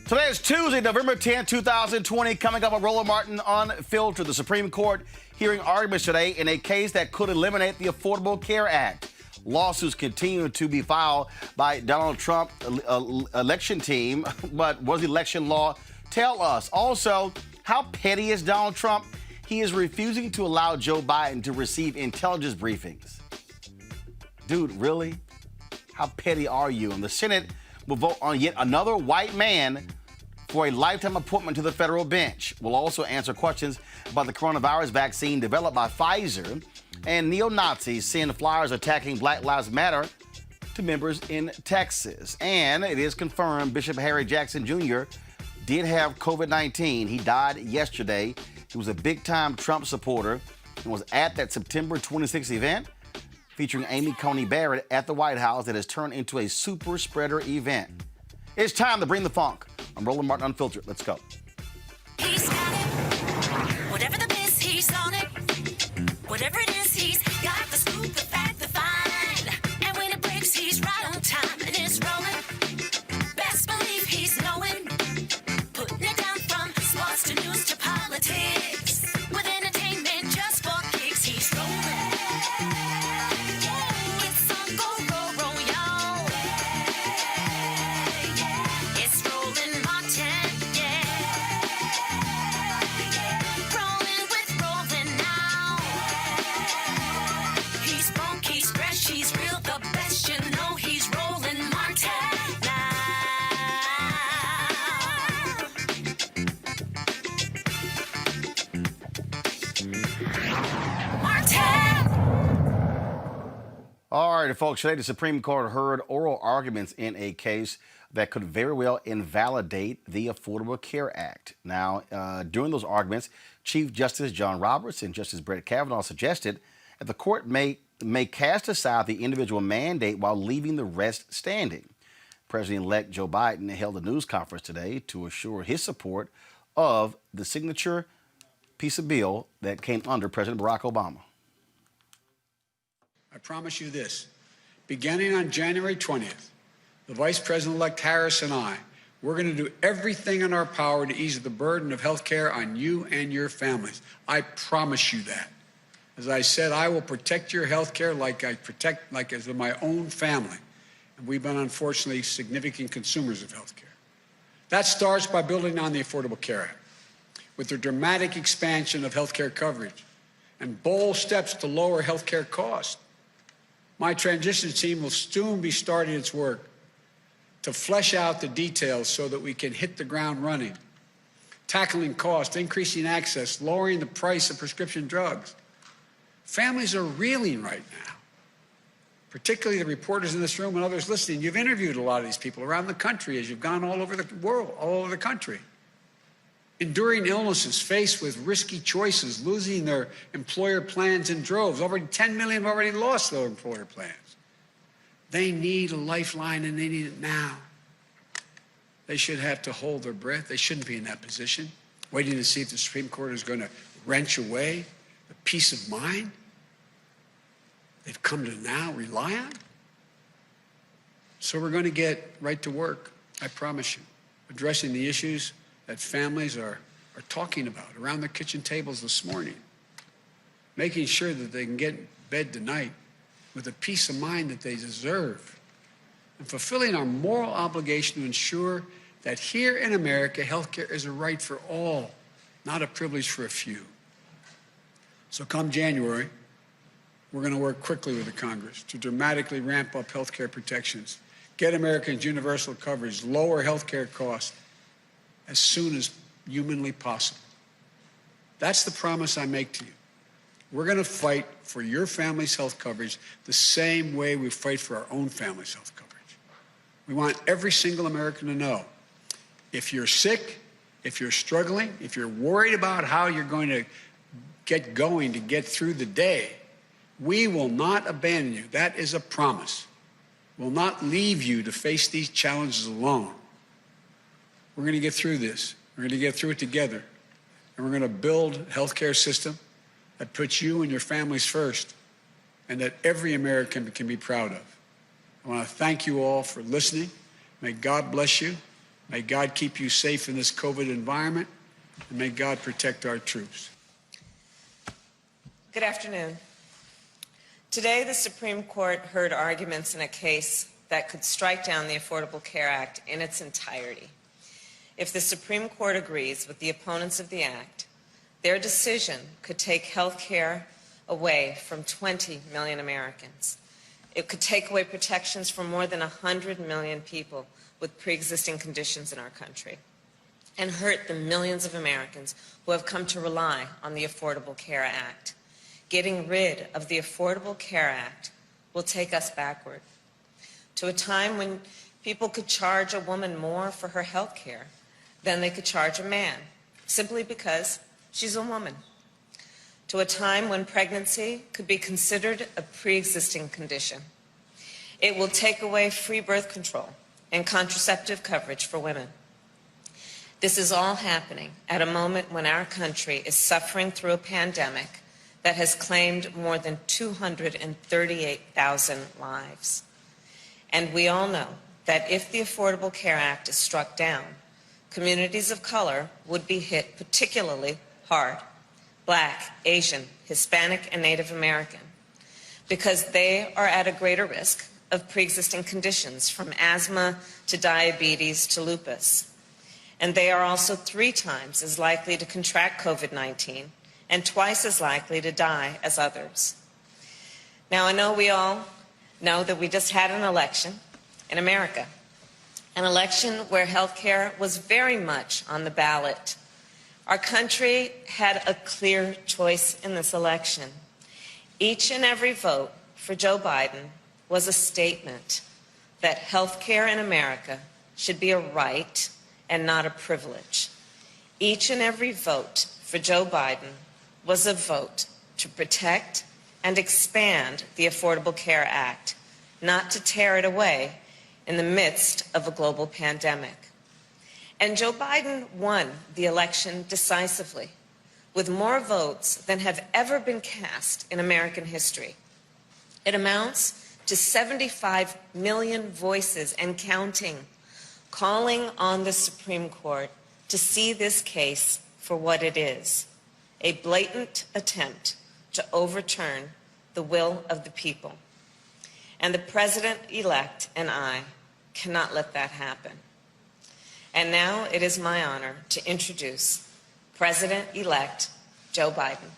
Today is Tuesday, November 10, 2020. Coming up on Roland Martin Unfiltered, the Supreme Court hearing arguments today in a case that could eliminate the Affordable Care Act. Lawsuits continue to be filed by Donald Trump election team. What does election law tell us? Also, how petty is Donald Trump? He is refusing to allow Joe Biden to receive intelligence briefings. Dude, really? How petty are you? And the Senate will vote on yet another white man for a lifetime appointment to the federal bench. We'll also answer questions about the coronavirus vaccine developed by Pfizer, and neo-Nazis send flyers attacking Black Lives Matter to members in Texas. And it is confirmed Bishop Harry Jackson Jr. did have COVID-19. He died yesterday. He was a big-time Trump supporter and was at that September 26th event featuring Amy Coney Barrett at the White House that has turned into a super spreader event. It's time to bring the funk. I'm Roland Martin Unfiltered. Let's go. He's got it. Whatever the biz, he's on it. Whatever it is, he's got the scoop, the fact, the find. And when it breaks, he's right on time and it's rolling. Best believe he's knowing. Putting it down from sports to news to politics. With entertainment just for kicks, he's rolling. It's on go, y'all. It's Roland Martin, rolling with Roland now. He's funky, he's fresh, he's real, the best, you know he's Roland Martin now. Martin! All right, folks, today the Supreme Court heard oral arguments in a case that could very well invalidate the Affordable Care Act. Now, during those arguments, Chief Justice John Roberts and Justice Brett Kavanaugh suggested that the court may cast aside the individual mandate while leaving the rest standing. President-elect Joe Biden held a news conference today to assure his support of the signature piece of bill that came under President Barack Obama. I promise you this, beginning on January 20th, the Vice President-elect Harris and I, we're going to do everything in our power to ease the burden of health care on you and your families. I promise you that. As I said, I will protect your health care like as my own family. And we've been, unfortunately, significant consumers of health care. That starts by building on the Affordable Care Act, with the dramatic expansion of health care coverage and bold steps to lower health care costs. My transition team will soon be starting its work to flesh out the details so that we can hit the ground running, tackling costs, increasing access, lowering the price of prescription drugs. Families are reeling right now, particularly the reporters in this room and others listening. You've interviewed a lot of these people around the country as you've gone all over the world, all over the country. Enduring illnesses, faced with risky choices, losing their employer plans in droves. Over 10 million have already lost their employer plans. They need a lifeline, and they need it now. They should have to hold their breath. They shouldn't be in that position, waiting to see if the Supreme Court is going to wrench away the peace of mind they've come to now rely on. So we're going to get right to work, I promise you, addressing the issues that families are talking about around their kitchen tables this morning, making sure that they can get in bed tonight with the peace of mind that they deserve, and fulfilling our moral obligation to ensure that here in America, health care is a right for all, not a privilege for a few. So come January, we're going to work quickly with the Congress to dramatically ramp up health care protections, get Americans universal coverage, lower health care costs as soon as humanly possible. That's the promise I make to you. We're going to fight for your family's health coverage the same way we fight for our own family's health coverage. We want every single American to know, if you're sick, if you're struggling, if you're worried about how you're going to get through the day, we will not abandon you. That is a promise. We'll not leave you to face these challenges alone. We're going to get through this. We're going to get through it together. And we're going to build a healthcare system that puts you and your families first and that every American can be proud of. I want to thank you all for listening. May God bless you. May God keep you safe in this COVID environment, and may God protect our troops. Good afternoon. Today, the Supreme Court heard arguments in a case that could strike down the Affordable Care Act in its entirety. If the Supreme Court agrees with the opponents of the act, their decision could take health care away from 20 million Americans. It could take away protections from more than 100 million people with pre-existing conditions in our country and hurt the millions of Americans who have come to rely on the Affordable Care Act. Getting rid of the Affordable Care Act will take us backward to a time when people could charge a woman more for her health care than they could charge a man, simply because she's a woman. To a time when pregnancy could be considered a pre-existing condition. It will take away free birth control and contraceptive coverage for women. This is all happening at a moment when our country is suffering through a pandemic that has claimed more than 238,000 lives. And we all know that if the Affordable Care Act is struck down, communities of color would be hit particularly hard. Black, Asian, Hispanic, and Native American, because they are at a greater risk of pre-existing conditions from asthma to diabetes to lupus. And they are also 3 times as likely to contract COVID-19 and twice as likely to die as others. Now, I know we all know that we just had an election in America, an election where health care was very much on the ballot. Our country had a clear choice in this election. Each and every vote for Joe Biden was a statement that health care in America should be a right and not a privilege. Each and every vote for Joe Biden was a vote to protect and expand the Affordable Care Act, not to tear it away in the midst of a global pandemic. And Joe Biden won the election decisively, with more votes than have ever been cast in American history. It amounts to 75 million voices and counting, calling on the Supreme Court to see this case for what it is, a blatant attempt to overturn the will of the people. And the President-elect and I cannot let that happen. And now it is my honor to introduce President-elect Joe Biden.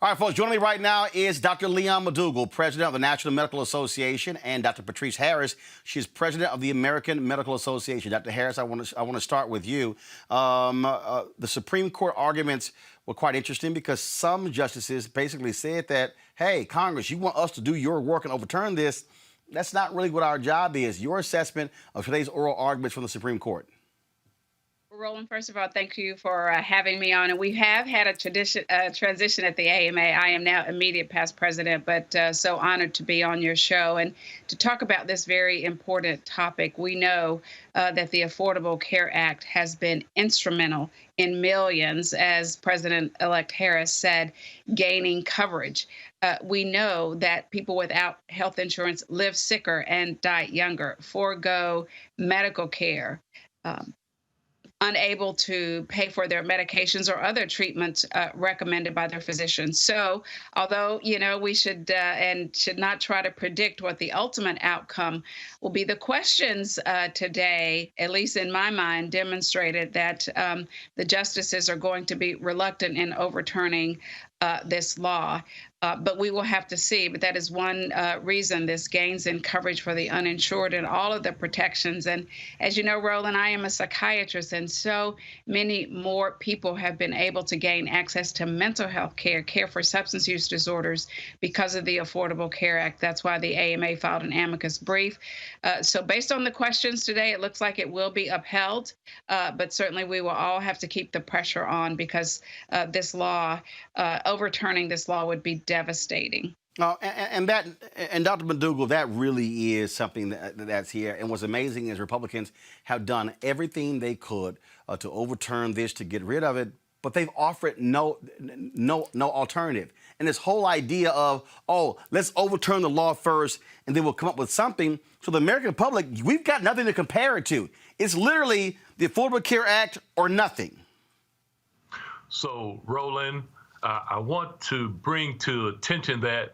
All right, folks, joining me right now is Dr. Leon McDougall, president of the National Medical Association, and Dr. Patrice Harris. She's president of the American Medical Association. Dr. Harris, I want to start with you. The Supreme Court arguments were quite interesting because some justices basically said that, hey, Congress, you want us to do your work and overturn this. That's not really what our job is. Your assessment of today's oral arguments from the Supreme Court. Roland, first of all, thank you for having me on. And we have had a transition at the AMA. I am now immediate past president, but so honored to be on your show and to talk about this very important topic. We know that the Affordable Care Act has been instrumental in millions, as President-elect Harris said, gaining coverage. We know that people without health insurance live sicker and die younger, forego medical care, unable to pay for their medications or other treatments recommended by their physicians. So although, we should and should not try to predict what the ultimate outcome will be, the questions today, at least in my mind, demonstrated that the justices are going to be reluctant in overturning this law. But we will have to see. But that is one reason this gains in coverage for the uninsured and all of the protections. And as you know, Roland, I am a psychiatrist, and so many more people have been able to gain access to mental health care, care for substance use disorders because of the Affordable Care Act. That's why the AMA filed an amicus brief. So based on the questions today, it looks like it will be upheld. But certainly we will all have to keep the pressure on because this law, overturning this law would be devastating. And Dr. McDougall, that really is something that's here. And what's amazing is Republicans have done everything they could to overturn this, to get rid of it. but they've offered no alternative. And this whole idea of, oh, let's overturn the law first and then we'll come up with something. So the American public, we've got nothing to compare it to. It's literally the Affordable Care Act or nothing. So, Roland, I want to bring to attention that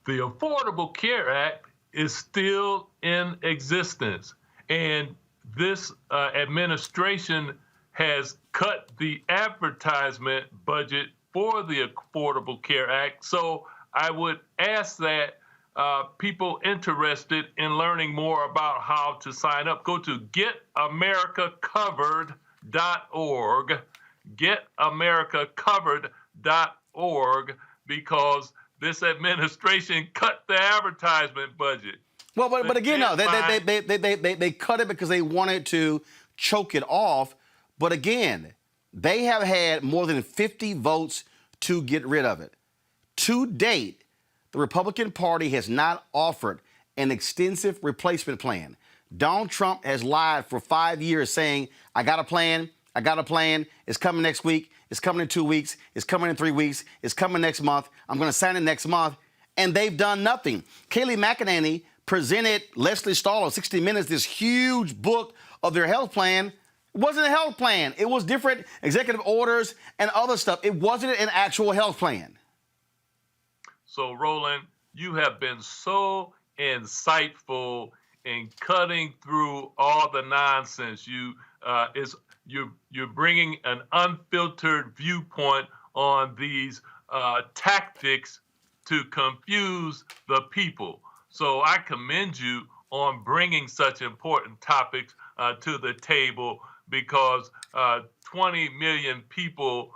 the Affordable Care Act is still in existence. And this administration has cut the advertisement budget for the Affordable Care Act. So I would ask that people interested in learning more about how to sign up, go to getamericacovered.org, getamericacovered.org, because this administration cut the advertisement budget. Well, but again, no, they cut it because they wanted to choke it off. But again, they have had more than 50 votes to get rid of it. To date, the Republican Party has not offered an extensive replacement plan. Donald Trump has lied for 5 years saying, I got a plan, it's coming next week, it's coming in 2 weeks, it's coming in 3 weeks, it's coming next month, I'm going to sign it next month, and they've done nothing. Kayleigh McEnany presented Leslie Stahl on 60 Minutes this huge book of their health plan. It wasn't a health plan. It was different executive orders and other stuff. It wasn't an actual health plan. So, Roland, you have been so insightful in cutting through all the nonsense. You're bringing an unfiltered viewpoint on these tactics to confuse the people. So I commend you on bringing such important topics to the table, because 20 million people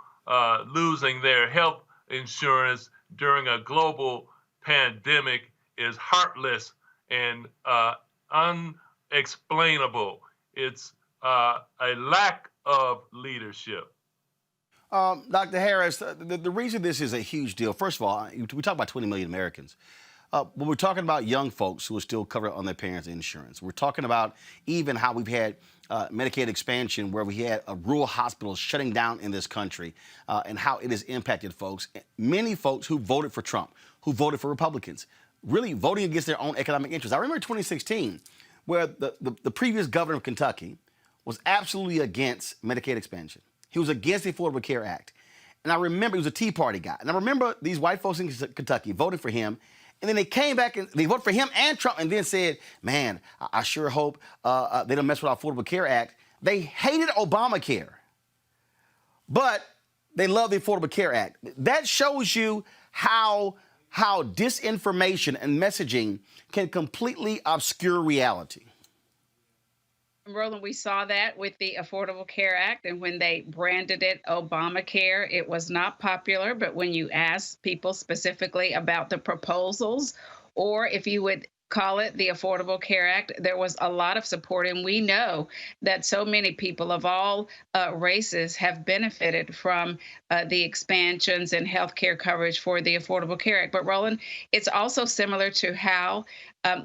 losing their health insurance during a global pandemic is heartless and unexplainable. It's a lack of leadership. Dr. Harris, the reason this is a huge deal, first of all, we talk about 20 million Americans. When we're talking about young folks who are still covered on their parents' insurance, we're talking about even how we've had Medicaid expansion where we had rural hospitals shutting down in this country and how it has impacted folks. Many folks who voted for Trump, who voted for Republicans, really voting against their own economic interests. I remember 2016 where the previous governor of Kentucky was absolutely against Medicaid expansion. He was against the Affordable Care Act. And I remember he was a Tea Party guy. And I remember these white folks in Kentucky voted for him. And then they came back and they voted for him and Trump and then said, man, I sure hope they don't mess with our Affordable Care Act. They hated Obamacare, but they love the Affordable Care Act. That shows you how disinformation and messaging can completely obscure reality. Roland, we saw that with the Affordable Care Act, and when they branded it Obamacare, it was not popular. But when you ask people specifically about the proposals, or if you would call it the Affordable Care Act, there was a lot of support. And we know that so many people of all races have benefited from the expansions and health care coverage for the Affordable Care Act. But Roland, it's also similar to how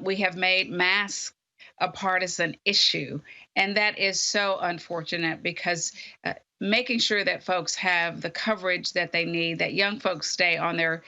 we have made masks a partisan issue. And that is so unfortunate, because making sure that folks have the coverage that they need, that young folks stay on their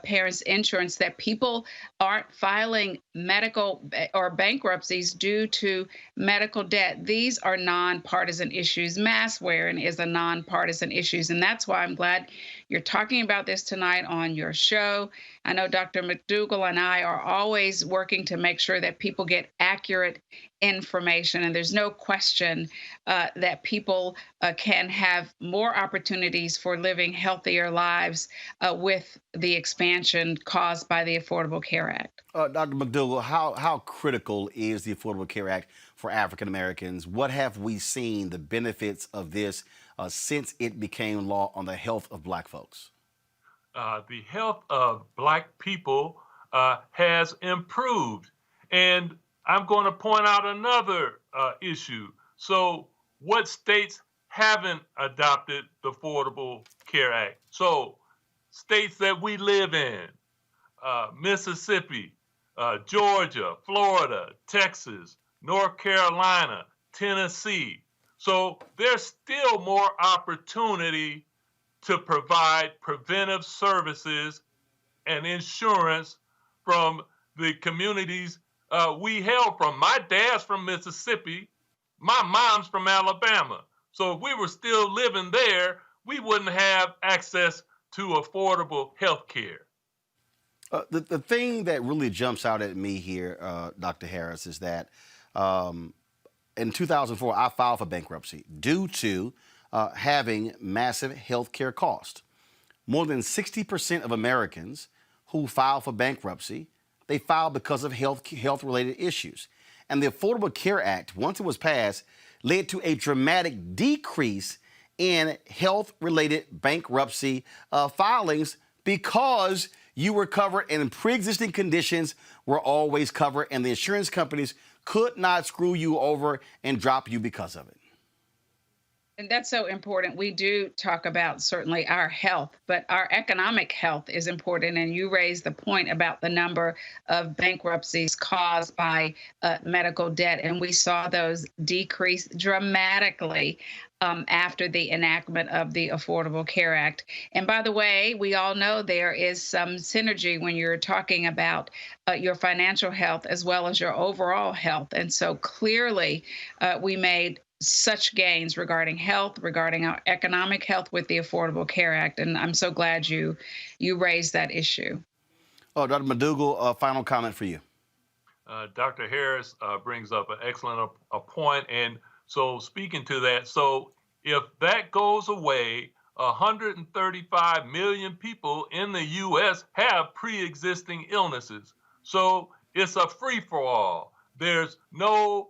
parents' insurance, that people aren't filing medical or bankruptcies due to medical debt. These are nonpartisan issues. Mask wearing is a nonpartisan issue. And that's why I'm glad you're talking about this tonight on your show. I know Dr. McDougall and I are always working to make sure that people get accurate information. And there's no question that people can have more opportunities for living healthier lives with the expansion caused by the Affordable Care Act. Dr. McDougall, how critical is the Affordable Care Act for African Americans? What have we seen the benefits of this since it became law on the health of Black folks? The health of Black people has improved. And I'm going to point out another issue. So what states haven't adopted the Affordable Care Act? So states that we live in, Mississippi, Georgia, Florida, Texas, North Carolina, Tennessee. So there's still more opportunity to provide preventive services and insurance from the communities we hail from. My dad's from Mississippi. My mom's from Alabama. So if we were still living there, we wouldn't have access to affordable health care. The thing that really jumps out at me here, Dr. Harris, is that in 2004, I filed for bankruptcy due to having massive health care costs. More than 60% of Americans who file for bankruptcy, they file because of health-related issues. And the Affordable Care Act, once it was passed, led to a dramatic decrease in health-related bankruptcy filings because you were covered and pre-existing conditions were always covered, and the insurance companies could not screw you over and drop you because of it. And that's so important. We do talk about certainly our health, but our economic health is important. And you raised the point about the number of bankruptcies caused by medical debt. And we saw those decrease dramatically after the enactment of the Affordable Care Act. And by the way, we all know there is some synergy when you're talking about your financial health as well as your overall health. And so clearly we made such gains regarding health, regarding our economic health with the Affordable Care Act. And I'm so glad you raised that issue. Oh, Dr. McDougall, final comment for you. Dr. Harris brings up an excellent point. And so speaking to that, so if that goes away, 135 million people in the U.S. have pre-existing illnesses. So it's a free-for-all. There's no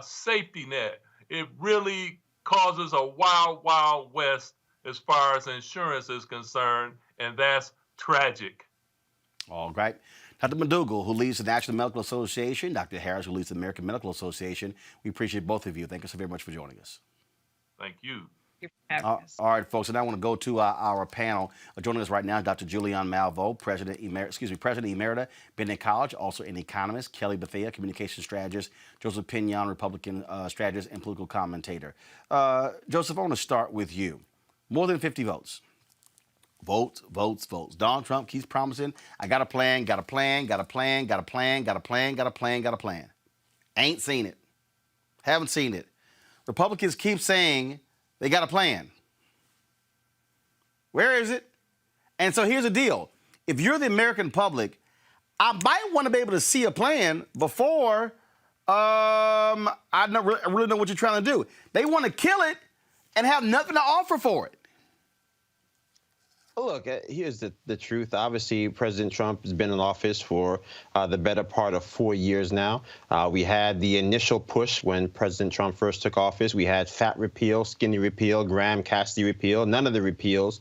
safety net. It really causes a wild, wild west as far as insurance is concerned, and that's tragic. All right. Dr. McDougall, who leads the National Medical Association, Dr. Harris, who leads the American Medical Association, we appreciate both of you. Thank you so very much for joining us. Thank you. All right, folks, and I want to go to our panel. Joining us right now, Dr. Julianne Malveaux, President Emerita, Bennett College, also an economist, Kelly Bethea, communication strategist, Joseph Pinion, Republican strategist and political commentator. Joseph, I want to start with you. More than 50 votes. Votes, votes, votes. Donald Trump keeps promising, I got a plan, got a plan, got a plan, got a plan, got a plan, got a plan, got a plan. Ain't seen it. Haven't seen it. Republicans keep saying they got a plan. Where is it? And so here's the deal. If you're the American public, I might want to be able to see a plan before I really know what you're trying to do. They want to kill it and have nothing to offer for it. Look, here's the truth. Obviously, President Trump has been in office for the better part of 4 years now. We had the initial push when President Trump first took office. We had fat repeal, skinny repeal, Graham-Cassidy repeal. None of the repeals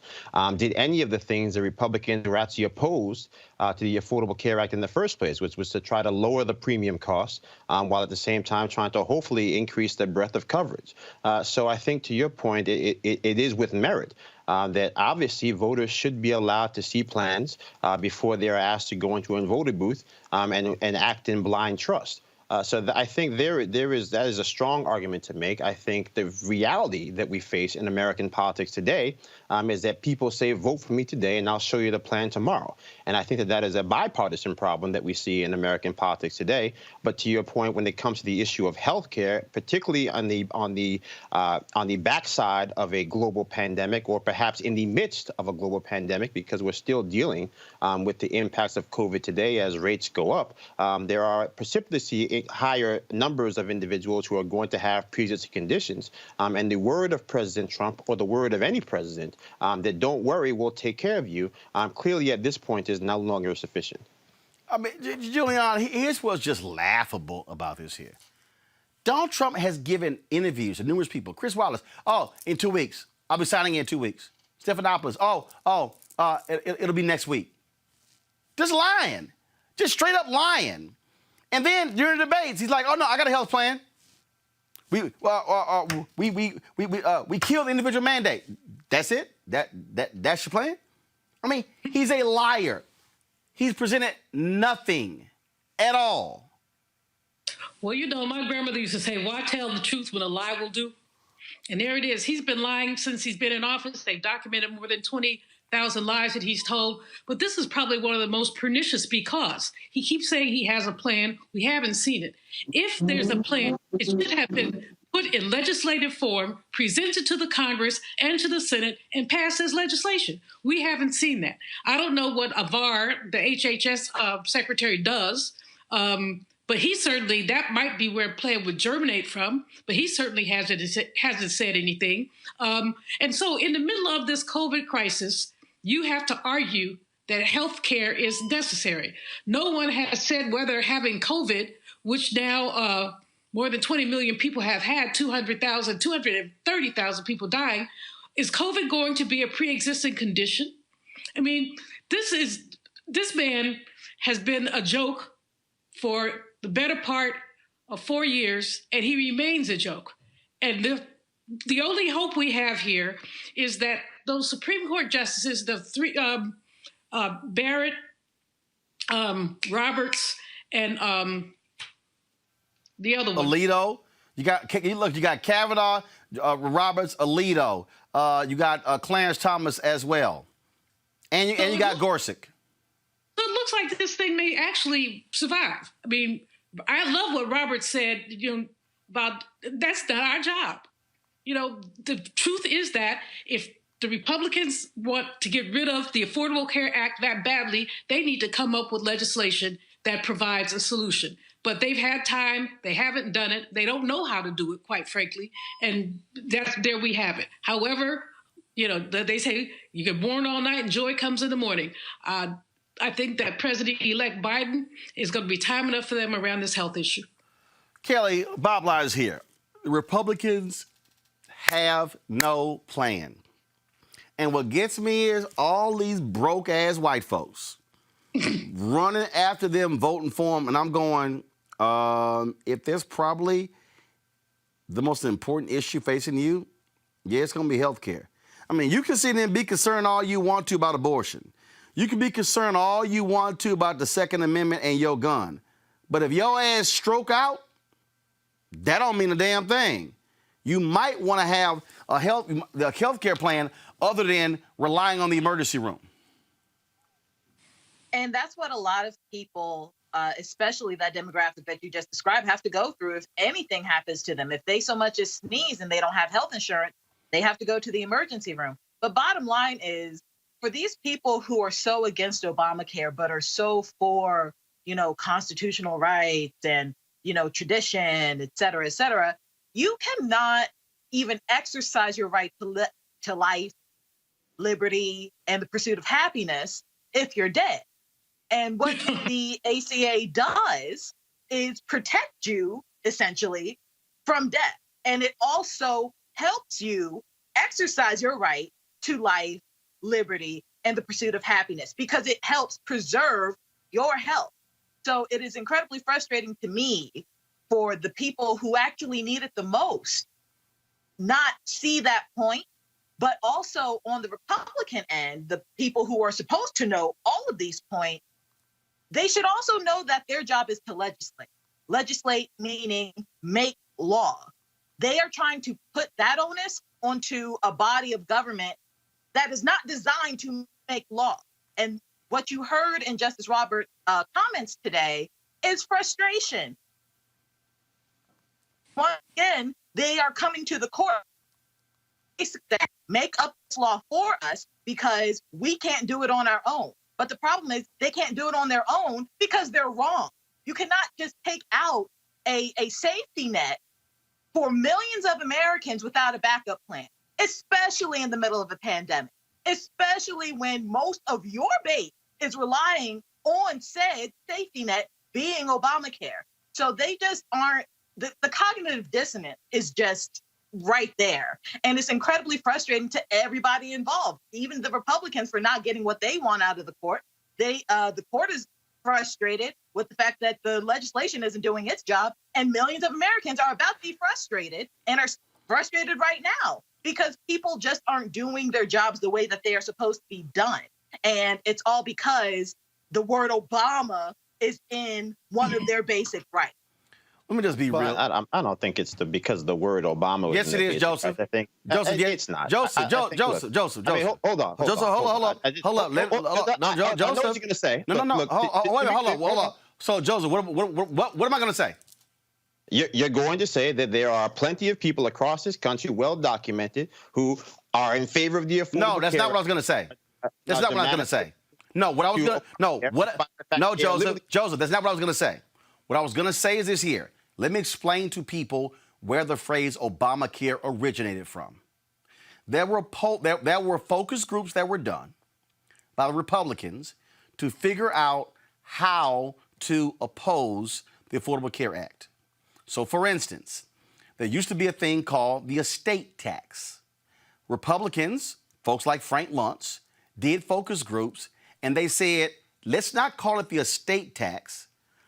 did any of the things the Republicans were actually opposed to the Affordable Care Act in the first place, which was to try to lower the premium costs while at the same time trying to hopefully increase the breadth of coverage. So I think, to your point, it is with merit. That obviously voters should be allowed to see plans before they're asked to go into a voting booth and act in blind trust. So I think that is a strong argument to make. I think the reality that we face in American politics today is that people say, vote for me today and I'll show you the plan tomorrow. And I think that is a bipartisan problem that we see in American politics today. But to your point, when it comes to the issue of health care, particularly on the backside of a global pandemic, or perhaps in the midst of a global pandemic, because we're still dealing with the impacts of COVID today as rates go up, there are precipitously higher numbers of individuals who are going to have pre-existing conditions. And the word of President Trump, or the word of any president, that don't worry, we'll take care of you, clearly at this point is no longer sufficient. I mean, Julianne, here's what's just laughable about this here. Donald Trump has given interviews to numerous people. Chris Wallace, in 2 weeks. I'll be signing in 2 weeks. Stephanopoulos, it'll be next week. Just lying. Just straight up lying. And then during the debates, he's like, oh, no, I got a health plan. We killed the individual mandate. That's it? That's your plan? I mean, he's a liar. He's presented nothing at all. Well, my grandmother used to say, why tell the truth when a lie will do? And there it is. He's been lying since he's been in office. They've documented more than 20,000 lies that he's told. But this is probably one of the most pernicious because he keeps saying he has a plan. We haven't seen it. If there's a plan, it should have been put in legislative form, presented to the Congress and to the Senate, and passed as legislation. We haven't seen that. I don't know what Avar, the HHS secretary, does, but he certainly, that might be where a plan would germinate from, but he certainly hasn't said anything. And so in the middle of this COVID crisis, you have to argue that health care is necessary. No one has said whether having COVID, which now more than 20 million people have had, 230,000 people dying. Is COVID going to be a pre-existing condition? I mean, this man has been a joke for the better part of 4 years, and he remains a joke. And the only hope we have here is that those Supreme Court justices, the three, Barrett, Roberts, and the other one. Alito. You got Kavanaugh, Roberts, Alito. You got Clarence Thomas as well. And you got Gorsuch. So it looks like this thing may actually survive. I mean, I love what Roberts said, about that's not our job. The truth is that if the Republicans want to get rid of the Affordable Care Act that badly, they need to come up with legislation that provides a solution. But they've had time. They haven't done it. They don't know how to do it, quite frankly. And there we have it. However, they say you can mourn all night and joy comes in the morning. I think that President-elect Biden is going to be time enough for them around this health issue. Kelly, Bob Lyons here. The Republicans have no plan. And what gets me is all these broke-ass white folks running after them, voting for them, and I'm going, if there's probably the most important issue facing you, it's going to be health care. I mean, you can sit there and be concerned all you want to about abortion. You can be concerned all you want to about the Second Amendment and your gun. But if your ass stroke out, that don't mean a damn thing. You might want to have a health care plan other than relying on the emergency room. And that's what a lot of people, especially that demographic that you just described, have to go through if anything happens to them. If they so much as sneeze and they don't have health insurance, they have to go to the emergency room. But bottom line is, for these people who are so against Obamacare, but are so for, constitutional rights and, tradition, et cetera, you cannot even exercise your right to life, liberty, and the pursuit of happiness if you're dead. And what the ACA does is protect you, essentially, from death. And it also helps you exercise your right to life, liberty, and the pursuit of happiness, because it helps preserve your health. So it is incredibly frustrating to me for the people who actually need it the most not see that point, but also on the Republican end, the people who are supposed to know all of these points, they should also know that their job is to legislate. Legislate meaning make law. They are trying to put that onus onto a body of government that is not designed to make law. And what you heard in Justice Roberts' comments today is frustration. Once again, they are coming to the court basically make up this law for us because we can't do it on our own. But the problem is they can't do it on their own because they're wrong. You cannot just take out a safety net for millions of Americans without a backup plan, especially in the middle of a pandemic, especially when most of your base is relying on said safety net being Obamacare. So they just aren't, the cognitive dissonance is just right there. And it's incredibly frustrating to everybody involved, even the Republicans for not getting what they want out of the court. The court is frustrated with the fact that the legislation isn't doing its job, and millions of Americans are about to be frustrated and are frustrated right now because people just aren't doing their jobs the way that they are supposed to be done. And it's all because the word Obama is in one of their basic rights. Let me just be real. I don't think it's because the word Obama was Yes, in it the is, case. Joseph. I think Joseph, it's not. Joseph, I think, Joseph. I mean, hold on. Joseph, hold up. No, Joseph. I know what you're going to say. No. Look, Hold up. So, Joseph, what am I going to say? You're going to say that there are plenty of people across this country, well documented, who are in favor of the Affordable Care Act. No, that's not what I was going to say. That's not what I was going to say. No, what I was going to no, Joseph, that's not what I was going to say. What I was going to say is this here. Let me explain to people where the phrase Obamacare originated from. There were focus groups that were done by the Republicans to figure out how to oppose the Affordable Care Act. So, for instance, there used to be a thing called the estate tax. Republicans, folks like Frank Luntz, did focus groups, and they said, let's not call it the estate tax,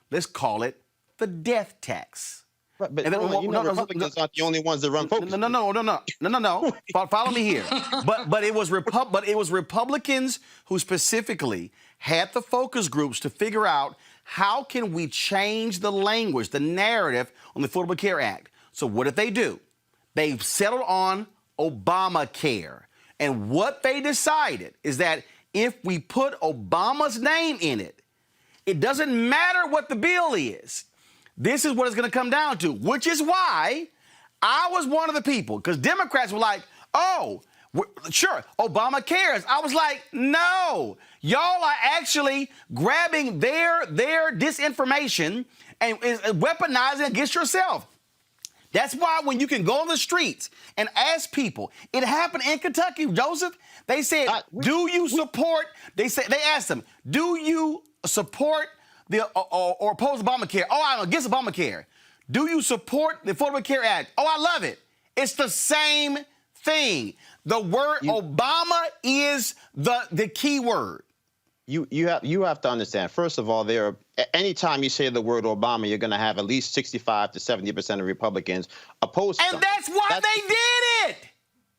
let's call it the death tax. But Republicans aren't the only ones that run focus. No. Follow me here. But it was Republicans who specifically had the focus groups to figure out how can we change the language, the narrative on the Affordable Care Act. So what did they do? They settled on Obamacare. And what they decided is that if we put Obama's name in it, it doesn't matter what the bill is. This is what it's going to come down to, which is why I was one of the people, because Democrats were like, oh, sure, Obama cares. I was like, no, y'all are actually grabbing their disinformation and weaponizing it against yourself. That's why when you can go on the streets and ask people, it happened in Kentucky, Joseph. They said, do you support, they asked them, do you support or oppose Obamacare? Oh, I'm against Obamacare. Do you support the Affordable Care Act? Oh, I love it. It's the same thing. The word Obama is the key word. You have to understand. First of all, anytime you say the word Obama, you're going to have at least 65 to 70% of Republicans opposed. And that's why they did it.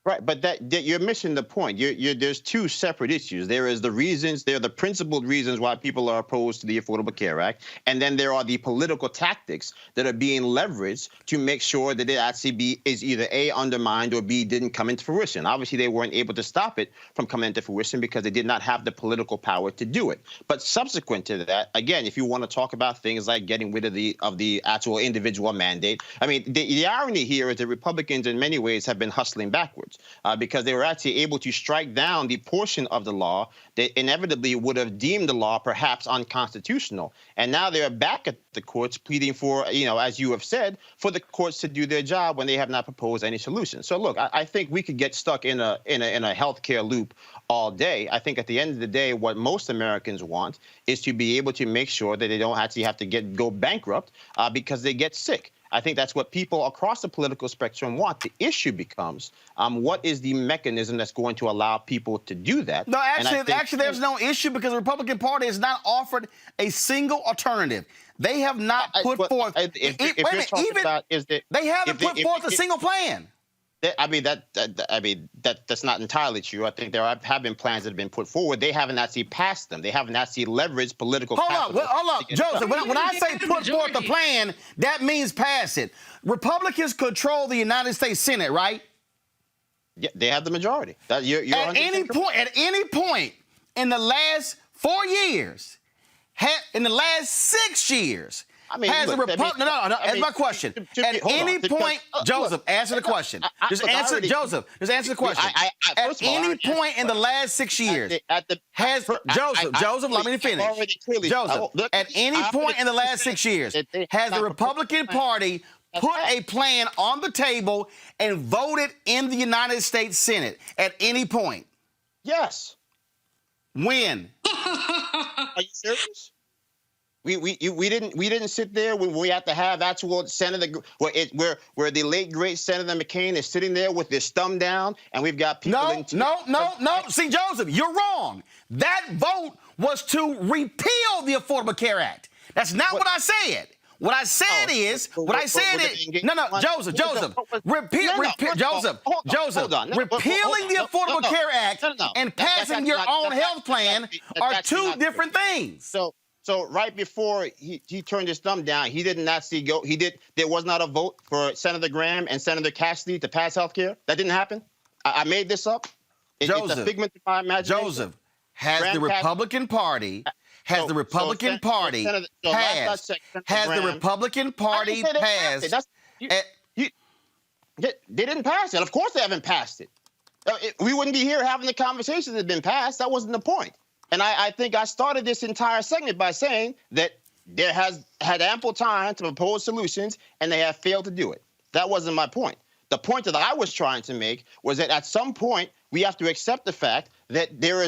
Right, but that you're missing the point. There's two separate issues. There are the principled reasons why people are opposed to the Affordable Care Act, and then there are the political tactics that are being leveraged to make sure that it actually is either A, undermined, or B, didn't come into fruition. Obviously, they weren't able to stop it from coming into fruition because they did not have the political power to do it. But subsequent to that, again, if you want to talk about things like getting rid of the actual individual mandate, I mean, the irony here is that Republicans in many ways have been hustling backwards. Because they were actually able to strike down the portion of the law that inevitably would have deemed the law perhaps unconstitutional. And now they're back at the courts pleading for, as you have said, for the courts to do their job when they have not proposed any solution. So, look, I think we could get stuck in a healthcare loop all day. I think at the end of the day, what most Americans want is to be able to make sure that they don't actually have to go bankrupt because they get sick. I think that's what people across the political spectrum want. The issue becomes, what is the mechanism that's going to allow people to do that? No, actually, there's no issue because the Republican Party has not offered a single alternative. They have not put forth. They haven't put forth a single plan. That's not entirely true. I think there have been plans that have been put forward. They haven't actually passed them. They haven't actually leveraged political capital. Hold up, Joseph. When I say put forth a plan, that means pass it. Republicans control the United States Senate, right? Yeah, they have the majority. At any point in the last 4 years, in the last 6 years. Has the Republican? That's my question. At any point, Joseph, answer the question. Just answer the question. At any point in the last 6 years, Joseph, let me finish. Joseph, at any point in the last 6 years, has the Republican Party put a plan on the table and voted in the United States Senate at any point? Yes. When? Are you serious? We didn't sit there when we had to have actual Senator where the late great Senator McCain is sitting there with his thumb down, and we've got people. No. See, Joseph, you're wrong. That vote was to repeal the Affordable Care Act. That's not what I said. What I said is, Joseph, repealing the Affordable Care Act and passing your own health plan are two different things. So right before he turned his thumb down, he didn't actually go. There was not a vote for Senator Graham and Senator Cassidy to pass health care. That didn't happen. I made this up. It's a figment of my imagination. Joseph, has the Republican Party passed? They didn't pass it. Of course they haven't passed it. We wouldn't be here having the conversation that had been passed. That wasn't the point. And I think I started this entire segment by saying that there has had ample time to propose solutions, and they have failed to do it. That wasn't my point. The point that I was trying to make was that at some point we have to accept the fact that there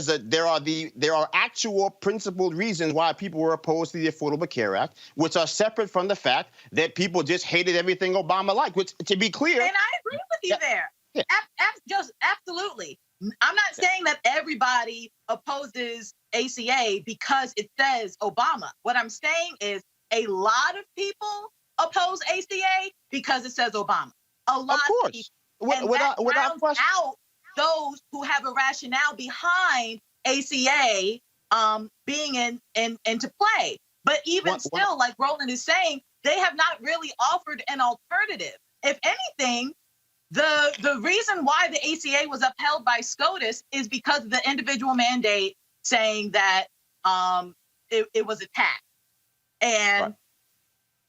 are actual principled reasons why people were opposed to the Affordable Care Act, which are separate from the fact that people just hated everything Obama liked. Which, to be clear, and I agree with you there. Yeah. Just absolutely. I'm not saying that everybody opposes ACA because it says Obama. What I'm saying is a lot of people oppose ACA because it says Obama. A lot of people. And that rounds out those who have a rationale behind ACA being into play. But even still, like Roland is saying, they have not really offered an alternative. If anything, the reason why the ACA was upheld by SCOTUS is because of the individual mandate saying that it was a tax. And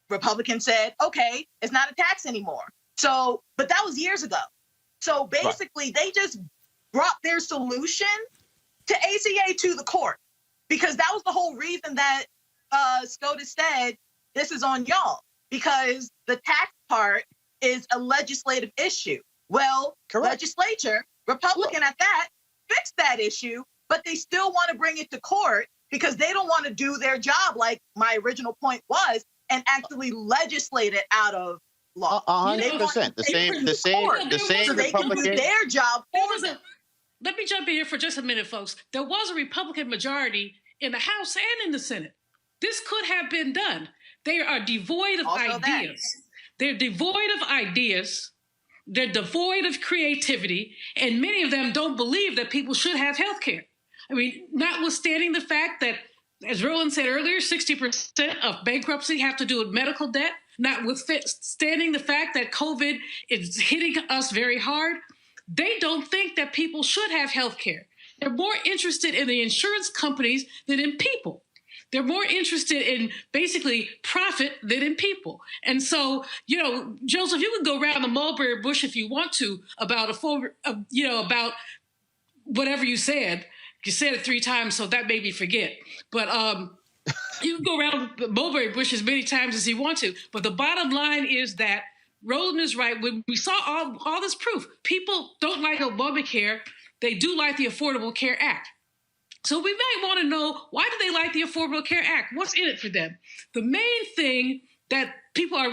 Republicans said, okay, it's not a tax anymore. So, but that was years ago. So basically, they just brought their solution to ACA to the court because that was the whole reason that SCOTUS said this is on y'all, because the tax part is a legislative issue. Well, legislature, Republican at that, fixed that issue, but they still want to bring it to court because they don't want to do their job, like my original point was, and actually legislate it out of law. 100%. The same they can do their job for them. Let me jump in here for just a minute, folks. There was a Republican majority in the House and in the Senate. This could have been done. They are devoid of ideas. They're devoid of ideas. They're devoid of creativity. And many of them don't believe that people should have health care. I mean, notwithstanding the fact that, as Roland said earlier, 60% of bankruptcy have to do with medical debt, notwithstanding the fact that COVID is hitting us very hard, they don't think that people should have health care. They're more interested in the insurance companies than in people. They're more interested in basically profit than in people. And so, you know, Joseph, you can go around the mulberry bush if you want to about about whatever you said. You said it 3 times, so that made me forget. But you can go around the mulberry bush as many times as you want to. But the bottom line is that Roland is right. When we saw all this proof, people don't like Obamacare. They do like the Affordable Care Act. So we might want to know, why do they like the Affordable Care Act? What's in it for them? The main thing that people are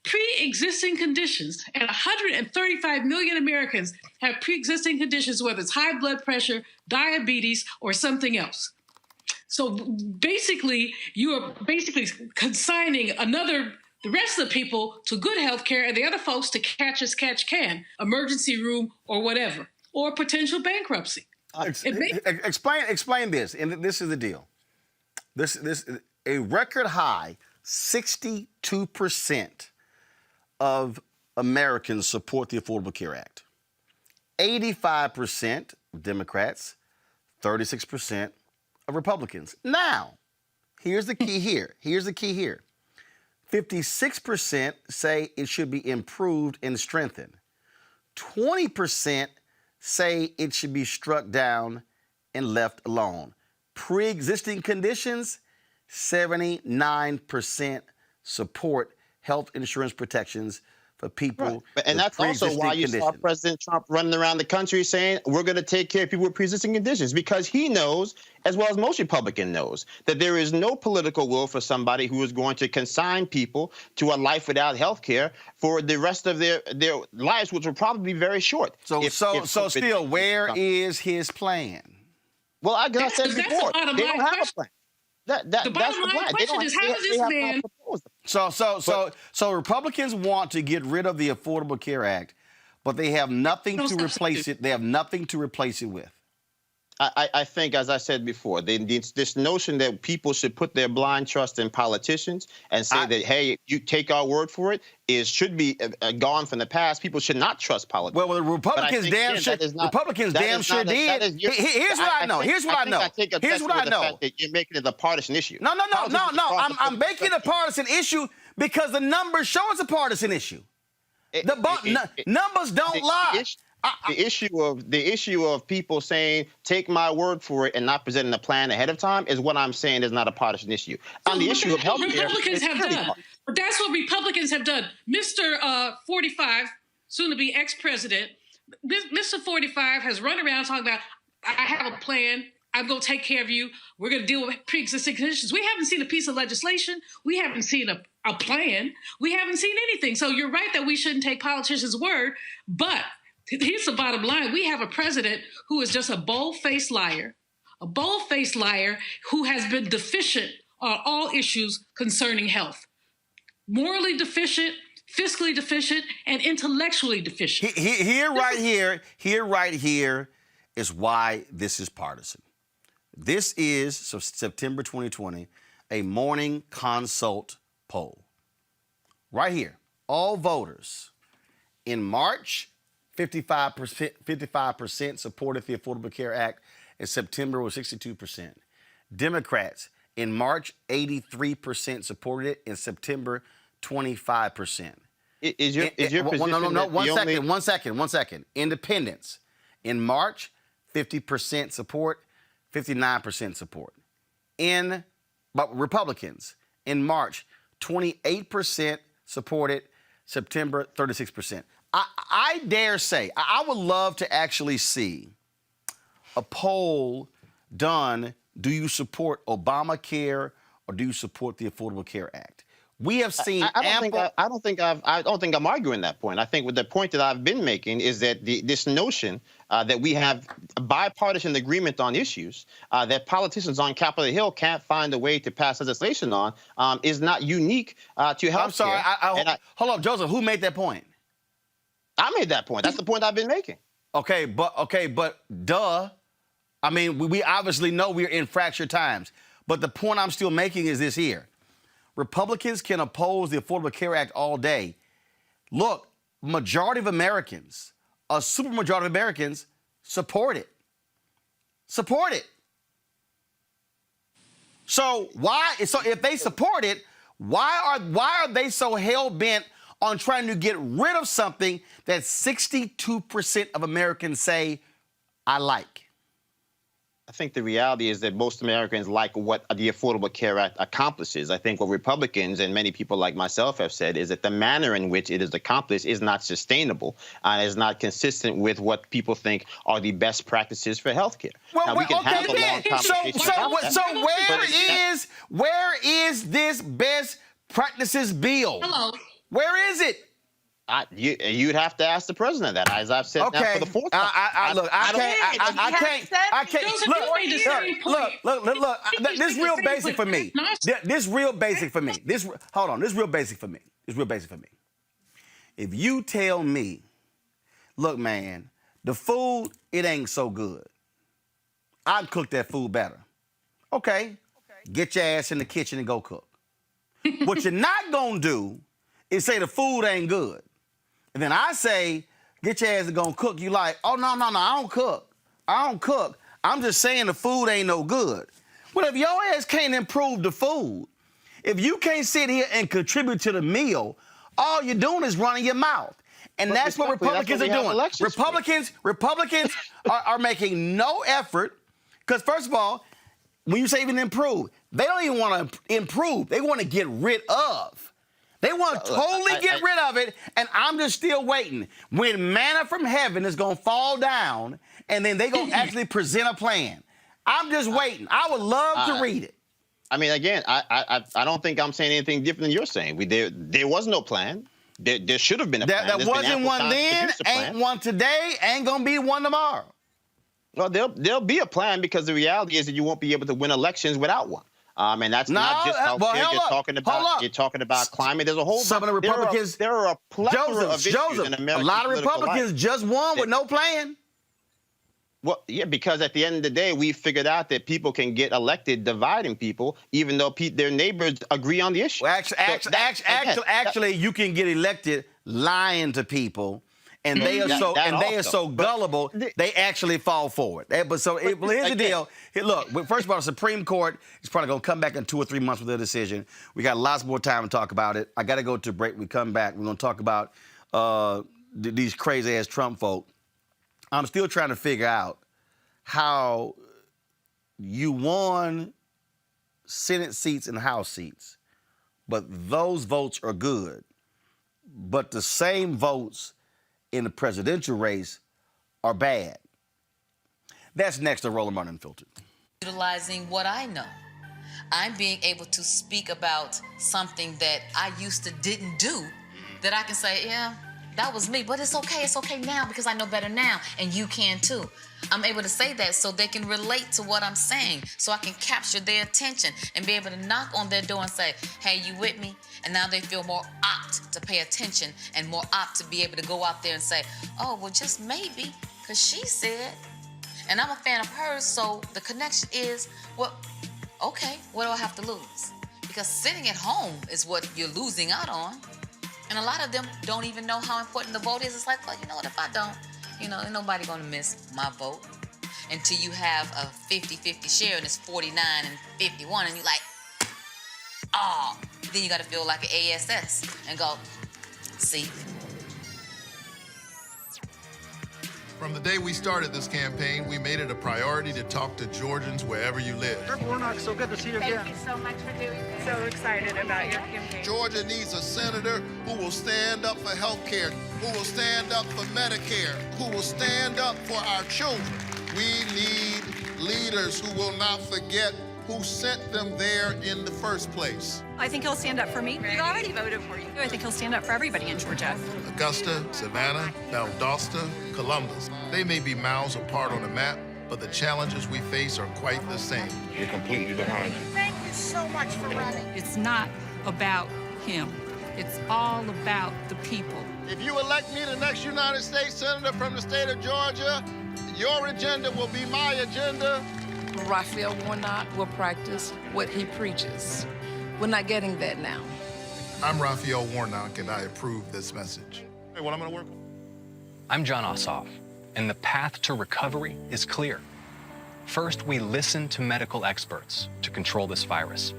pre-existing conditions, and 135 million Americans have pre-existing conditions, whether it's high blood pressure, diabetes, or something else. So basically, you are consigning the rest of the people to good health care and the other folks to catch as catch can, emergency room or whatever, or potential bankruptcy. Explain this, and this is the deal. This a record high 62% of Americans support the Affordable Care Act. 85% Democrats, 36% of Republicans. Now, here's the key here. 56% say it should be improved and strengthened. 20% say it should be struck down and left alone. Pre-existing conditions, 79% support health insurance protections for people. And that's also why you saw President Trump running around the country saying, we're going to take care of people with pre-existing conditions, because he knows, as well as most Republicans knows, that there is no political will for somebody who is going to consign people to a life without health care for the rest of their lives, which will probably be very short. So still, where is his plan? Well, I said before, they don't have a plan. The bottom line question is, how does this man... So Republicans want to get rid of the Affordable Care Act, but they have nothing to replace it. They have nothing to replace it with. I think, as I said before, this notion that people should put their blind trust in politicians and say that, hey, you take our word for it, should be gone from the past. People should not trust politicians. Well, the Republicans damn sure did. Here's what I know. Here's what I know. Here's what I know. You're making it a partisan issue. No. I'm making it a partisan issue because the numbers show it's a partisan issue. Numbers don't lie. The issue of people saying take my word for it and not presenting a plan ahead of time is what I'm saying is not a partisan issue. On the issue of health care, Republicans have done. But that's what Republicans have done. Mr. 45, soon to be ex-president, Mr. 45 has run around talking about, I have a plan. I'm going to take care of you. We're going to deal with pre-existing conditions. We haven't seen a piece of legislation. We haven't seen a plan. We haven't seen anything. So you're right that we shouldn't take politicians' word, but here's the bottom line. We have a president who is just a bold-faced liar who has been deficient on all issues concerning health. Morally deficient, fiscally deficient, and intellectually deficient. Here right here is why this is partisan. This is September 2020, a morning consult poll. Right here, all voters in March, 55% supported the Affordable Care Act. In September was 62%. Democrats in March, 83% supported it. In September, 25%. One second. Independents in March, 50% support, 59% support. But Republicans in March, 28% supported. September, 36%. I dare say, I would love to actually see a poll done, do you support Obamacare or do you support the Affordable Care Act? We have seen I don't think I'm arguing that point. I think with the point that I've been making is that this notion that we have a bipartisan agreement on issues that politicians on Capitol Hill can't find a way to pass legislation on is not unique to health care. I'm sorry. Hold up, Joseph. Who made that point? I made that point. That's the point I've been making. Okay, but duh. I mean, we obviously know we're in fractured times. But the point I'm still making is this here. Republicans can oppose the Affordable Care Act all day. Look, majority of Americans, a supermajority of Americans, support it. Support it. So if they support it, why are they so hell-bent on trying to get rid of something that 62% of Americans say, I like? I think the reality is that most Americans like what the Affordable Care Act accomplishes. I think what Republicans and many people like myself have said is that the manner in which it is accomplished is not sustainable and is not consistent with what people think are the best practices for health care. Well, we can have a long conversation where is this best practices bill? Hello. Where is it? You'd have to ask the president that, as I've said now for the fourth time. I can't. Look. This is real basic for me. This is real basic for me. This is real basic for me. If you tell me, look, man, the food, it ain't so good. I'd cook that food better. Okay. Get your ass in the kitchen and go cook. What you're not gonna do is say the food ain't good. And then I say, get your ass to go cook. You like, oh, no, I don't cook. I'm just saying the food ain't no good. Well, if your ass can't improve the food, if you can't sit here and contribute to the meal, all you're doing is running your mouth. And that's what Republicans are doing. Republicans are making no effort because, first of all, when you say even improve, they don't even want to improve. They want to get rid of. They want to totally get rid of it, and I'm just still waiting. When manna from heaven is going to fall down, and then they're going to actually present a plan. I'm just waiting. I would love to read it. I mean, again, I don't think I'm saying anything different than you're saying. There was no plan. There should have been a plan. There wasn't one then, ain't one today, ain't going to be one tomorrow. Well, there'll be a plan because the reality is that you won't be able to win elections without one. And that's not just healthcare. You're talking about climate. There's a whole. Some of the Republicans. There are a plethora of issues in American a lot of Republicans just won with no plan. Well, yeah, because at the end of the day, we figured out that people can get elected dividing people, even though their neighbors agree on the issue. Well, actually, you can get elected lying to people, and they are so gullible they actually fall for it. Here's the deal. Here, look, first of all, the Supreme Court is probably going to come back in 2 or 3 months with their decision. We got lots more time to talk about it. I got to go to a break. We come back. We're going to talk about these crazy ass Trump folk. I'm still trying to figure out how you won Senate seats and House seats, but those votes are good. But the same votes in the presidential race are bad. That's next to Roland Martin Unfiltered. Utilizing what I know. I'm being able to speak about something that I used to didn't do, that I can say, yeah, that was me, but it's okay now because I know better now, and you can too. I'm able to say that so they can relate to what I'm saying, so I can capture their attention and be able to knock on their door and say, hey, you with me? And now they feel more apt to pay attention and more apt to be able to go out there and say, oh, well, just maybe, because she said. And I'm a fan of hers, so the connection is, well, okay, what do I have to lose? Because sitting at home is what you're losing out on. And a lot of them don't even know how important the vote is. It's like, well, you know what, if I don't, ain't nobody gonna miss my vote. Until you have a 50-50 share and it's 49 and 51 and you're like, oh, then you gotta feel like an ASS and go, see. From the day we started this campaign, we made it a priority to talk to Georgians wherever you live. Warnock, so good to see you again. Thank you so much for doing this. So excited about your campaign. Georgia needs a senator who will stand up for health care, who will stand up for Medicare, who will stand up for our children. We need leaders who will not forget who sent them there in the first place. I think he'll stand up for me. We already voted for you. I think he'll stand up for everybody in Georgia. Augusta, Savannah, Valdosta, Columbus. They may be miles apart on the map, but the challenges we face are quite the same. We're completely behind you. Thank you so much for running. It's not about him. It's all about the people. If you elect me the next United States Senator from the state of Georgia, your agenda will be my agenda. Raphael Warnock will practice what he preaches. We're not getting that now. I'm Raphael Warnock, and I approve this message. Hey, what I'm going to work on? I'm John Ossoff, and the path to recovery is clear. First, we listen to medical experts to control this virus.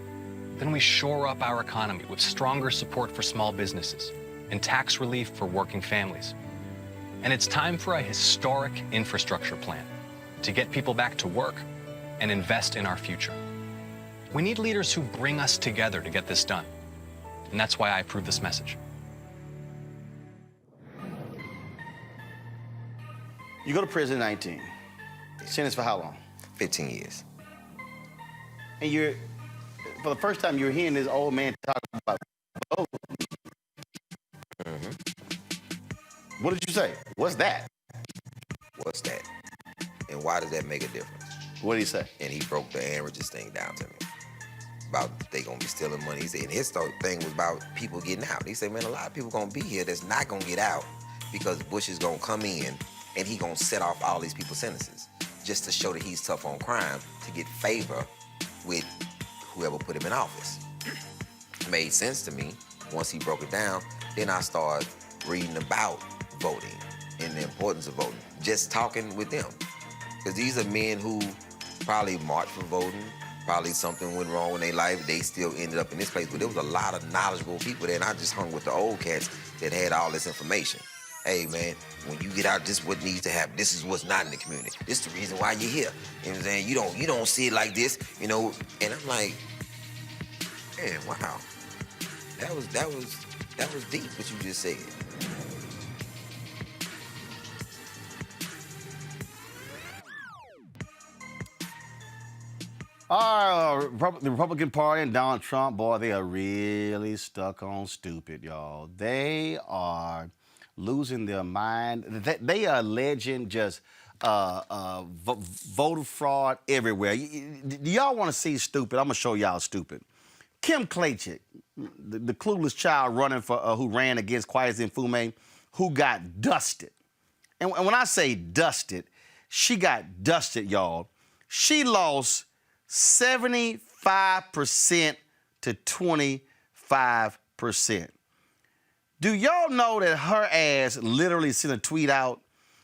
Then we shore up our economy with stronger support for small businesses and tax relief for working families. And it's time for a historic infrastructure plan to get people back to work and invest in our future. We need leaders who bring us together to get this done. And that's why I approve this message. You go to prison at 19. Sentenced for how long? 15 years. And for the first time, you're hearing this old man talk about voting. Mm-hmm. What did you say? What's that? What's that? And why does that make a difference? What did he say? And he broke the averages thing down to me. About they gonna be stealing money. He said, and his thing was about people getting out. He said, man, a lot of people gonna be here that's not gonna get out because Bush is gonna come in and he gonna set off all these people's sentences just to show that he's tough on crime to get favor with whoever put him in office. It made sense to me once he broke it down. Then I started reading about voting and the importance of voting, just talking with them. Because these are men who probably marched for voting, probably something went wrong in their life, they still ended up in this place. But there was a lot of knowledgeable people there, and I just hung with the old cats that had all this information. Hey, man, when you get out, this is what needs to happen. This is what's not in the community. This is the reason why you're here. You know what I'm saying? You don't see it like this, And I'm like, man, wow. That was deep what you just said. The Republican Party and Donald Trump, boy, they are really stuck on stupid, y'all. They are losing their mind. They are alleging just voter fraud everywhere. Do y'all want to see stupid? I'm going to show y'all stupid. Kim Klacik, the clueless child running for who ran against Kweisi Mfume, who got dusted. And when I say dusted, she got dusted, y'all. She lost 75% to 25%. Do y'all know that her ass literally sent a tweet out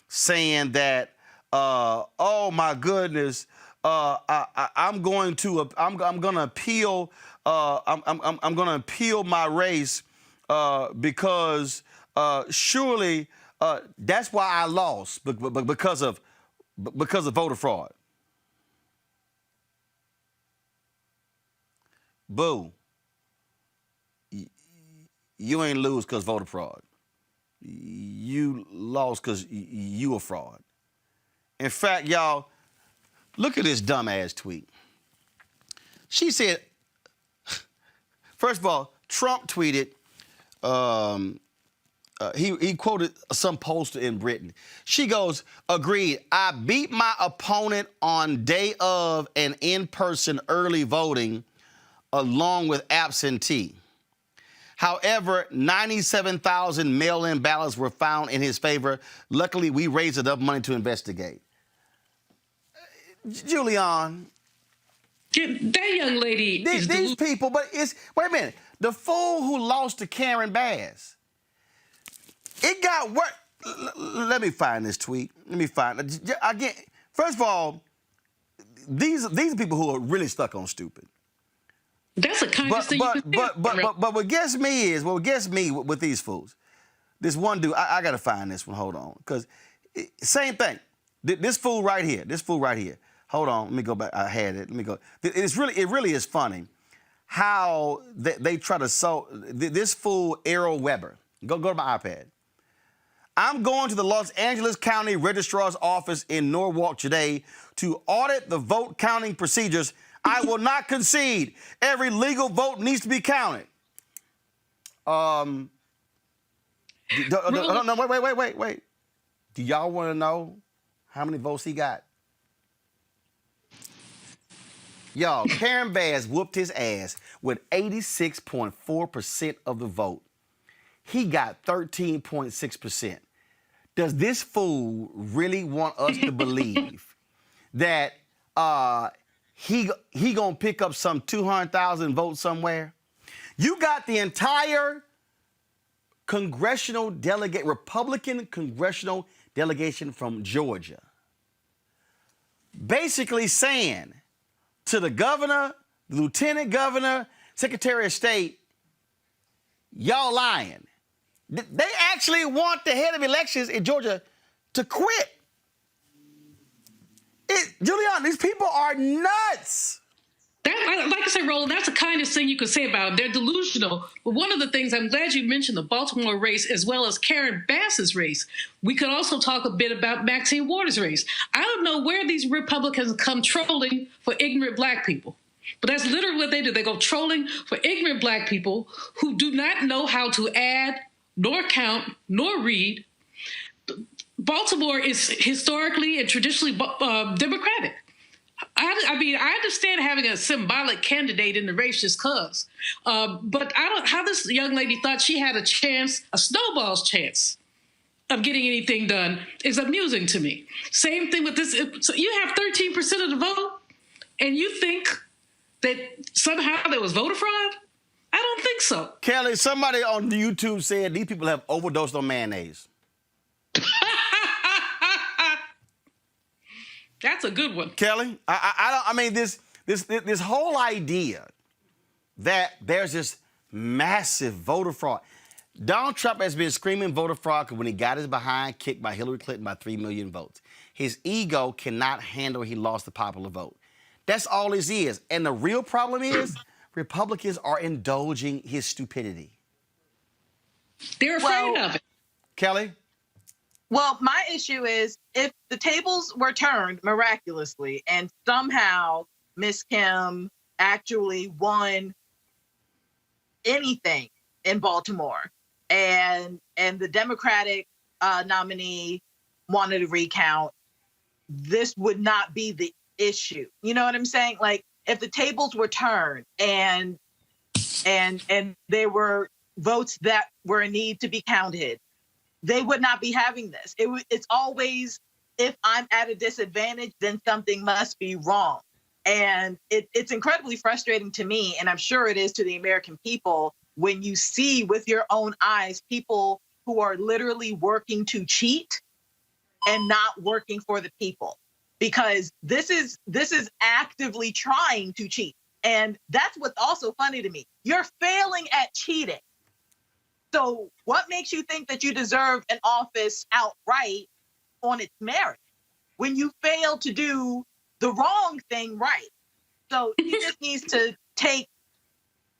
saying that, oh my goodness, I'm going to appeal. I'm going to appeal my race because surely that's why I lost because of voter fraud. Boo. You ain't lose because voter fraud. You lost because you a fraud. In fact, y'all, look at this dumbass tweet. She said, first of all, Trump tweeted, he quoted some pollster in Britain. She goes, agreed, I beat my opponent on day of and in-person early voting along with absentee. However, 97,000 mail-in ballots were found in his favor. Luckily, we raised enough money to investigate. Julian. That young lady These people, but it's, wait a minute. The fool who lost to Karen Bass. It got what? Let me find this tweet. Let me find it. Again, first of all, these are people who are really stuck on stupid. That's the kindest thing you can say. But what gets me with these fools. This one dude, I got to find this one. Hold on. Because same thing. This fool right here. Hold on. Let me go back. I had it. Let me go. It really is funny how they try to this fool, Errol Weber. Go to my iPad. I'm going to the Los Angeles County Registrar's Office in Norwalk today to audit the vote counting procedures. I will not concede. Every legal vote needs to be counted. No, wait. Do y'all want to know how many votes he got? Y'all, Karen Bass whooped his ass with 86.4% of the vote. He got 13.6%. Does this fool really want us to believe that he gonna pick up some 200,000 votes somewhere? You got the entire Republican congressional delegation from Georgia basically saying to the governor, the lieutenant governor, secretary of state, y'all lying. They actually want the head of elections in Georgia to quit. Julian, these people are nuts. Like I said, Roland, that's the kindest thing you could say about them. They're delusional. But one of the things, I'm glad you mentioned the Baltimore race as well as Karen Bass's race. We could also talk a bit about Maxine Waters' race. I don't know where these Republicans come trolling for ignorant black people. But that's literally what they do. They go trolling for ignorant black people who do not know how to add, nor count, nor read. Baltimore is historically and traditionally Democratic. I understand having a symbolic candidate in the race just cause. But how this young lady thought she had a snowball's chance of getting anything done is amusing to me. Same thing with this. So you have 13% of the vote, and you think that somehow there was voter fraud? I don't think so. Kelly, somebody on YouTube said these people have overdosed on mayonnaise. That's a good one. Kelly, I mean, this whole idea that there's this massive voter fraud. Donald Trump has been screaming voter fraud when he got his behind kicked by Hillary Clinton by 3 million votes. His ego cannot handle he lost the popular vote. That's all this is. And the real problem is Republicans are indulging his stupidity. They're afraid of it. Kelly? Well, my issue is if the tables were turned miraculously and somehow Miss Kim actually won anything in Baltimore and the Democratic nominee wanted to recount, this would not be the issue. You know what I'm saying? Like if the tables were turned and there were votes that were in need to be counted, they would not be having this. It's always if I'm at a disadvantage, then something must be wrong. And it's incredibly frustrating to me, and I'm sure it is to the American people, when you see with your own eyes people who are literally working to cheat and not working for the people. Because this is actively trying to cheat. And that's what's also funny to me. You're failing at cheating. So what makes you think that you deserve an office outright on its merit when you fail to do the wrong thing right? So she just needs to take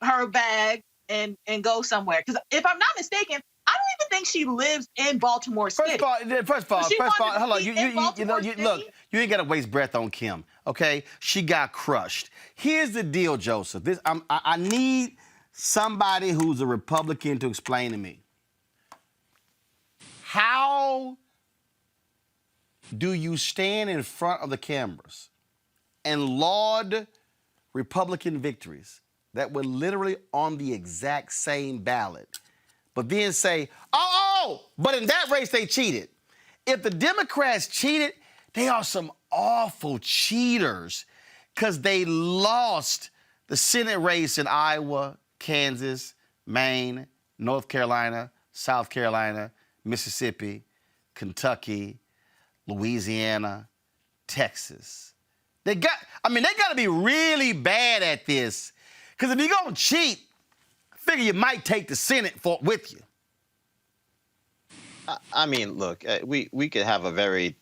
her bag and go somewhere. Because if I'm not mistaken, I don't even think she lives in Baltimore City. First of all, hold on. Look, you ain't got to waste breath on Kim, okay? She got crushed. Here's the deal, Joseph. I need somebody who's a Republican to explain to me. How do you stand in front of the cameras and laud Republican victories that were literally on the exact same ballot, but then say, but in that race they cheated? If the Democrats cheated, they are some awful cheaters because they lost the Senate race in Iowa, Kansas, Maine, North Carolina, South Carolina, Mississippi, Kentucky, Louisiana, Texas. They got to be really bad at this, because if you're going to cheat, I figure you might take the Senate with you. I mean, look, we could have a very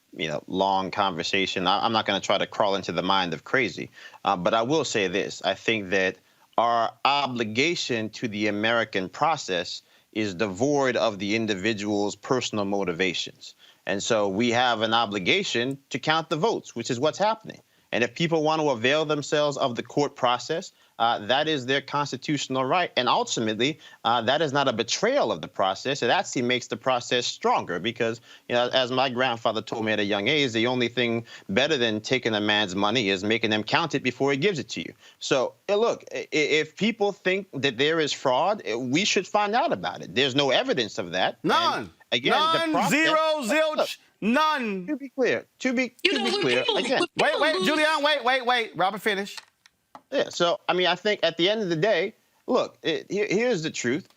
long conversation. I'm not going to try to crawl into the mind of crazy, but I will say this. I think that our obligation to the American process is devoid of the individual's personal motivations. And so we have an obligation to count the votes, which is what's happening. And if people want to avail themselves of the court process, that is their constitutional right. And ultimately, that is not a betrayal of the process. It actually makes the process stronger because, as my grandfather told me at a young age, the only thing better than taking a man's money is making them count it before he gives it to you. So, look, if people think that there is fraud, we should find out about it. There's no evidence of that. None. And again, none, process, zero, zilch. Look, none. To be clear, wait, Julian, wait. Robert, finish. Yeah, so, I think at the end of the day, look, here's the truth.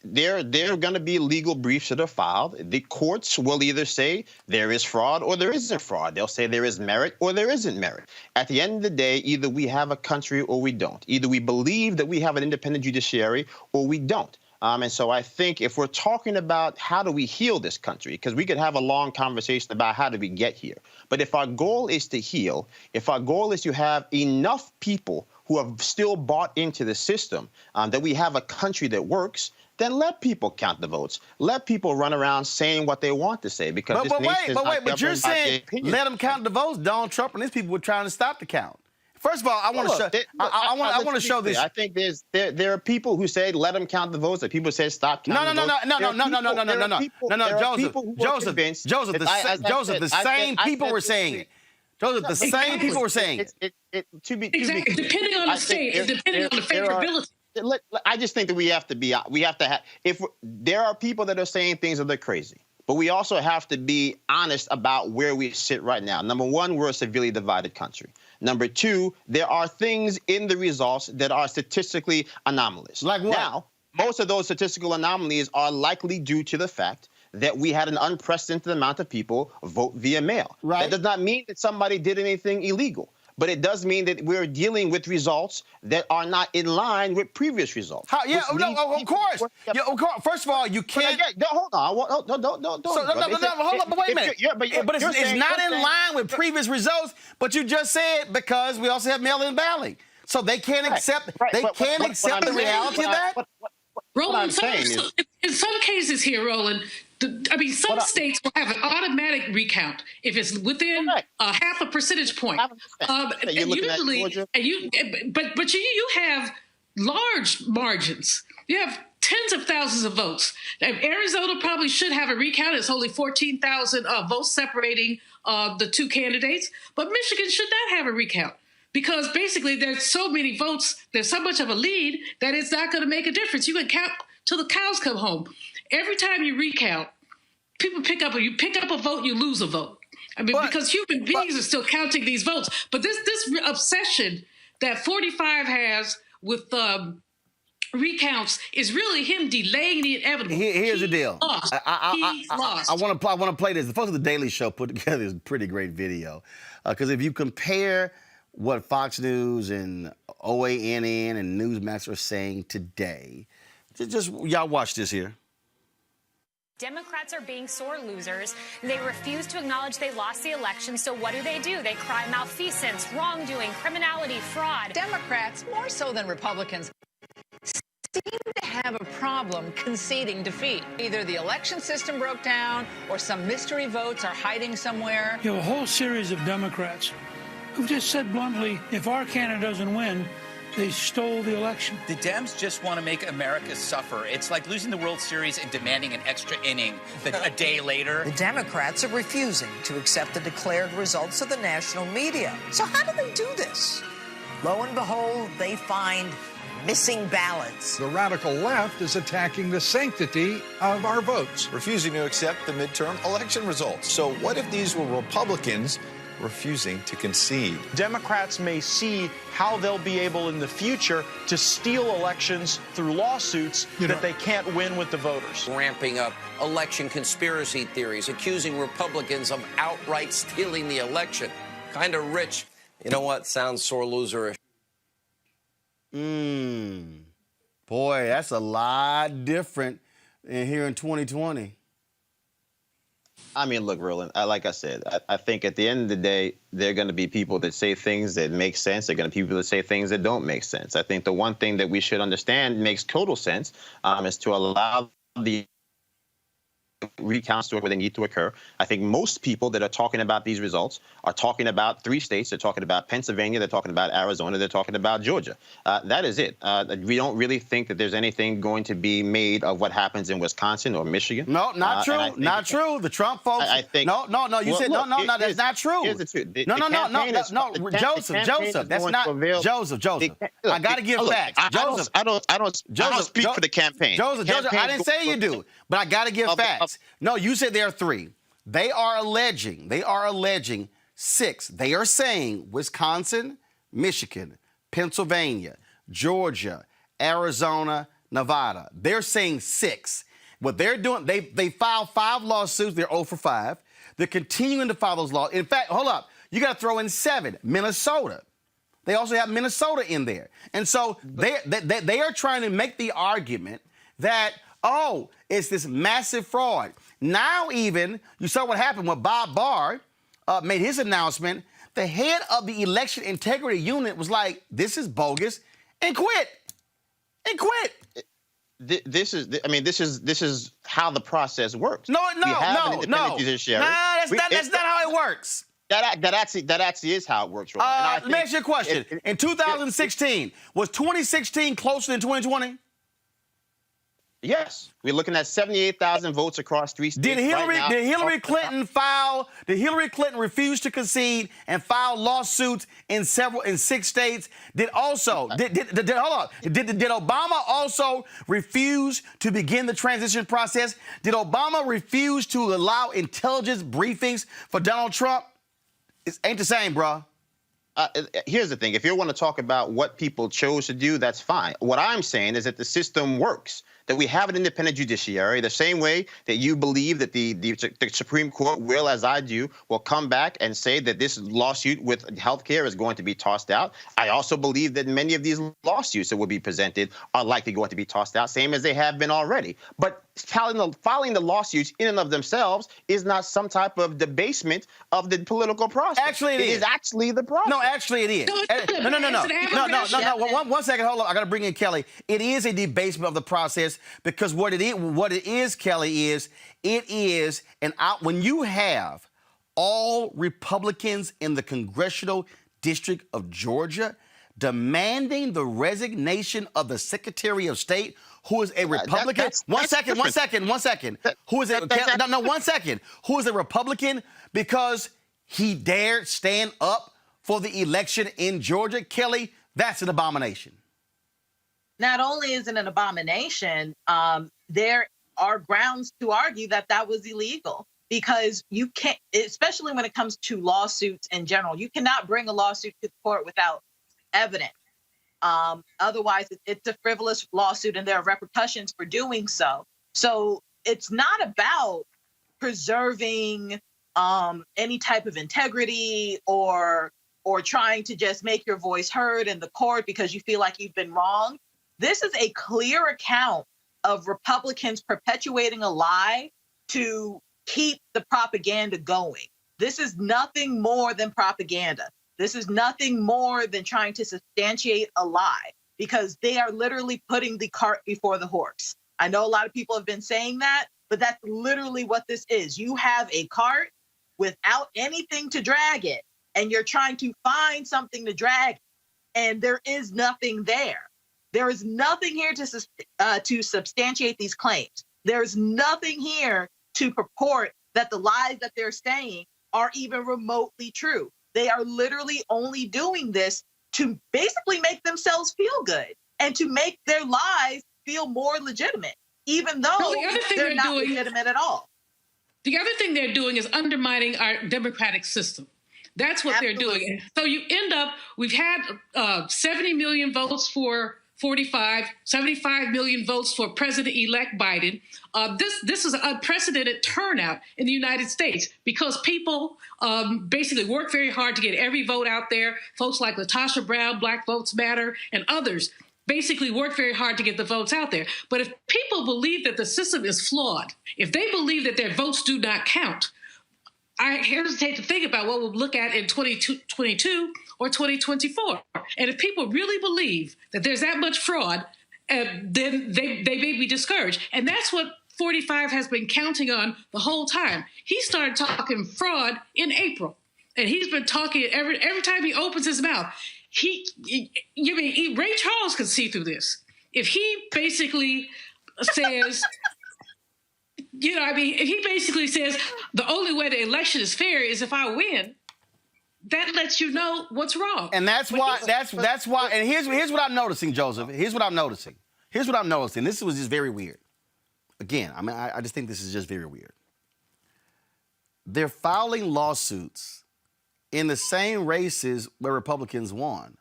There are going to be legal briefs that are filed. The courts will either say there is fraud or there isn't fraud. They'll say there is merit or there isn't merit. At the end of the day, either we have a country or we don't. Either we believe that we have an independent judiciary or we don't. And so I think if we're talking about how do we heal this country, because we could have a long conversation about how do we get here. But if our goal is to heal, if our goal is to have enough people who have still bought into the system, that we have a country that works, then let people count the votes. Let people run around saying what they want to say. Because but you're saying let them count the votes. Donald Trump and his people were trying to stop the count. First of all, I want to show. I want to show this. I think there are people who say let them count the votes. That people say stop counting the votes. Joseph. The same people were saying it. Joseph, the same people were saying it. Depending on the state, depending on the favorability. I just think that we have to have. If there are people that are saying things that are crazy, but we also have to be honest about where we sit right now. Number one, we're a severely divided country. Number two, there are things in the results that are statistically anomalous. Like what? Now, most of those statistical anomalies are likely due to the fact that we had an unprecedented amount of people vote via mail. Right. That does not mean that somebody did anything illegal, but it does mean that we're dealing with results that are not in line with previous results. Of course. First of all, you can't. Hold on. Don't. Hold on. But wait a minute. But it's not in line with previous results. But you just said because we also have mail-in balloting, so they can't accept. They can't accept the reality of that. Roland, in some cases here, Roland, some states will have an automatic recount if it's within half a percentage point. But you have large margins. You have tens of thousands of votes. Arizona probably should have a recount. It's only 14,000 votes separating the two candidates. But Michigan should not have a recount. Because basically there's so many votes, there's so much of a lead that it's not going to make a difference. You can count till the cows come home. Every time you recount, people pick up a vote, you lose a vote. I mean, because human beings are still counting these votes. But this obsession that 45 has with recounts is really him delaying the inevitable. Here's the deal. Lost. He lost. I want to play this. The folks at the Daily Show put together this pretty great video. Because if you compare what Fox News and OANN and Newsmax are saying today, just y'all watch this here. Democrats are being sore losers. They refuse to acknowledge they lost the election. So what do? They cry malfeasance, wrongdoing, criminality, fraud. Democrats, more so than Republicans, seem to have a problem conceding defeat. Either the election system broke down or some mystery votes are hiding somewhere. You have a whole series of Democrats who've just said bluntly, if our candidate doesn't win, they stole the election. The Dems just want to make America suffer. It's like losing the World Series and demanding an extra inning a day later. The Democrats are refusing to accept the declared results of the national media. So how do they do this? Lo and behold, they find missing ballots. The radical left is attacking the sanctity of our votes, refusing to accept the midterm election results. So what if these were Republicans refusing to concede? Democrats may see how they'll be able in the future to steal elections through lawsuits that they can't win with the voters. Ramping up election conspiracy theories, accusing Republicans of outright stealing the election. Kind of rich. You know what? Sounds sore loserish. Boy, that's a lot different in here in 2020. I mean, look, Roland, like I said, I think at the end of the day, there are going to be people that say things that make sense. There are going to be people that say things that don't make sense. I think the one thing that we should understand makes total sense is to allow the recounts to where they need to occur. I think most people that are talking about these results are talking about 3 states. They're talking about Pennsylvania. They're talking about Arizona. They're talking about Georgia. That is it. We don't really think that there's anything going to be made of what happens in Wisconsin or Michigan. No, not true. Not true. The Trump folks. I think. No. You said no. That's not true. Here's the truth. No. Joseph. That's not Joseph. I got to give facts. Joseph. I don't speak for the campaign. Joseph. I didn't say you do, but I got to give facts. No, you said there are 3. They are alleging 6. They are saying Wisconsin, Michigan, Pennsylvania, Georgia, Arizona, Nevada. They're saying 6. What they're doing, they filed 5 lawsuits. They're 0 for 5. They're continuing to file those laws. In fact, hold up. You got to throw in 7. Minnesota. They also have Minnesota in there. And so they are trying to make the argument that, oh, it's this massive fraud. Now even, you saw what happened when Bob Barr made his announcement. The head of the election integrity unit was like, this is bogus, and quit. This is how the process works. No. Judiciary. That's not how it works. That actually is how it works, Roland. Let me ask you a question. In 2016, was 2016 closer than 2020? Yes, we're looking at 78,000 votes across 3 states. Did Hillary Clinton refuse to concede and file lawsuits in 6 states? Did Obama also refuse to begin the transition process? Did Obama refuse to allow intelligence briefings for Donald Trump? It ain't the same, bro. Here's the thing. If you want to talk about what people chose to do, that's fine. What I'm saying is that the system works, that we have an independent judiciary, the same way that you believe that the Supreme Court will, as I do, will come back and say that this lawsuit with healthcare is going to be tossed out. I also believe that many of these lawsuits that will be presented are likely going to be tossed out, same as they have been already. But filing the lawsuits in and of themselves is not some type of debasement of the political process. Actually, it is actually the process. No, actually, it is. No. 1 second. Hold on. I got to bring in Kelly. It is a debasement of the process because what it is, Kelly, is when you have all Republicans in the congressional district of Georgia demanding the resignation of the Secretary of State, who is a Republican. One second. Who is Who is a Republican because he dared stand up for the election in Georgia? Kelly, that's an abomination. Not only is it an abomination, there are grounds to argue that was illegal because you can't, especially when it comes to lawsuits in general, you cannot bring a lawsuit to the court without evidence. Otherwise, it's a frivolous lawsuit and there are repercussions for doing so. So it's not about preserving any type of integrity or trying to just make your voice heard in the court because you feel like you've been wrong. This is a clear account of Republicans perpetuating a lie to keep the propaganda going. This is nothing more than propaganda. This is nothing more than trying to substantiate a lie because they are literally putting the cart before the horse. I know a lot of people have been saying that, but that's literally what this is. You have a cart without anything to drag it, and you're trying to find something to drag, and there is nothing there. There is nothing here to substantiate these claims. There's nothing here to purport that the lies that they're saying are even remotely true. They are literally only doing this to basically make themselves feel good and to make their lies feel more legitimate, even though they're not legitimate at all. The other thing they're doing is undermining our democratic system. That's what they're doing. So you end up, we've had 70 million votes for 45, 75 million votes for President-elect Biden. This is an unprecedented turnout in the United States because people basically work very hard to get every vote out there. Folks like Latasha Brown, Black Votes Matter, and others basically work very hard to get the votes out there. But if people believe that the system is flawed, if they believe that their votes do not count, I hesitate to think about what we'll look at in 2022 or 2024. And if people really believe that there's that much fraud, then they may be discouraged. And that's what 45 has been counting on the whole time. He started talking fraud in April, and he's been talking every time he opens his mouth. Ray Charles could see through this. If he basically says, if he basically says the only way the election is fair is if I win, that lets you know what's wrong. And that's why. And here's what I'm noticing, Joseph. Here's what I'm noticing. This was just very weird. Again, I just think this is just very weird. They're filing lawsuits in the same races where Republicans won.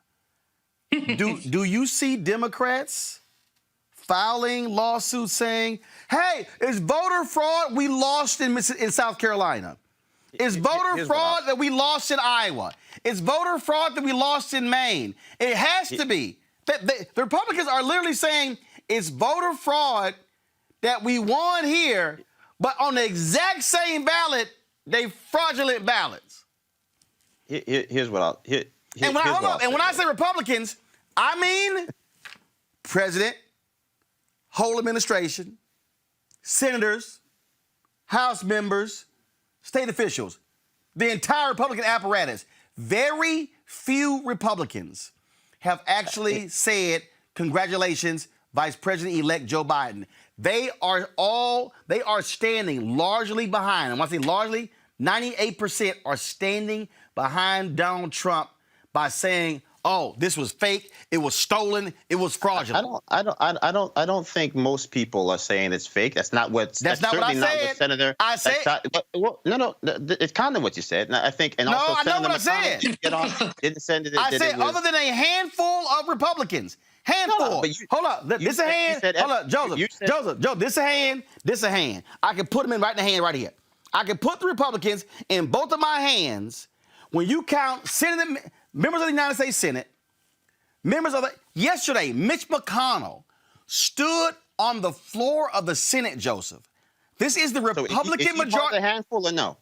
Do you see Democrats filing lawsuits saying, hey, it's voter fraud we lost in South Carolina? It's voter fraud that we lost in Iowa. It's voter fraud that we lost in Maine. It has to be. The Republicans are literally saying it's voter fraud that we won here, but on the exact same ballot, they fraudulent ballots. Here's what I'll... And when I say Republicans, I mean president, whole administration, senators, House members, state officials, the entire Republican apparatus. Very few Republicans have actually said, congratulations, Vice President-elect Joe Biden. They are standing largely behind, and when I say largely, 98% are standing behind Donald Trump by saying, oh, this was fake, it was stolen, it was fraudulent. I don't think most people are saying it's fake. That's not what. That's not what I said. Not what Senator. I said. No. It's kind of what you said. And I think. And no, also I know what I said. Didn't send it. I said other than a handful of Republicans. Handful. Hold up. This a hand. Hold up, Joseph. Joseph. This a hand. This a hand. I can put them in right in the hand right here. I can put the Republicans in both of my hands. When you count members of the United States Senate, yesterday, Mitch McConnell stood on the floor of the Senate, Joseph. This is the Republican majority. Part of the handful or no?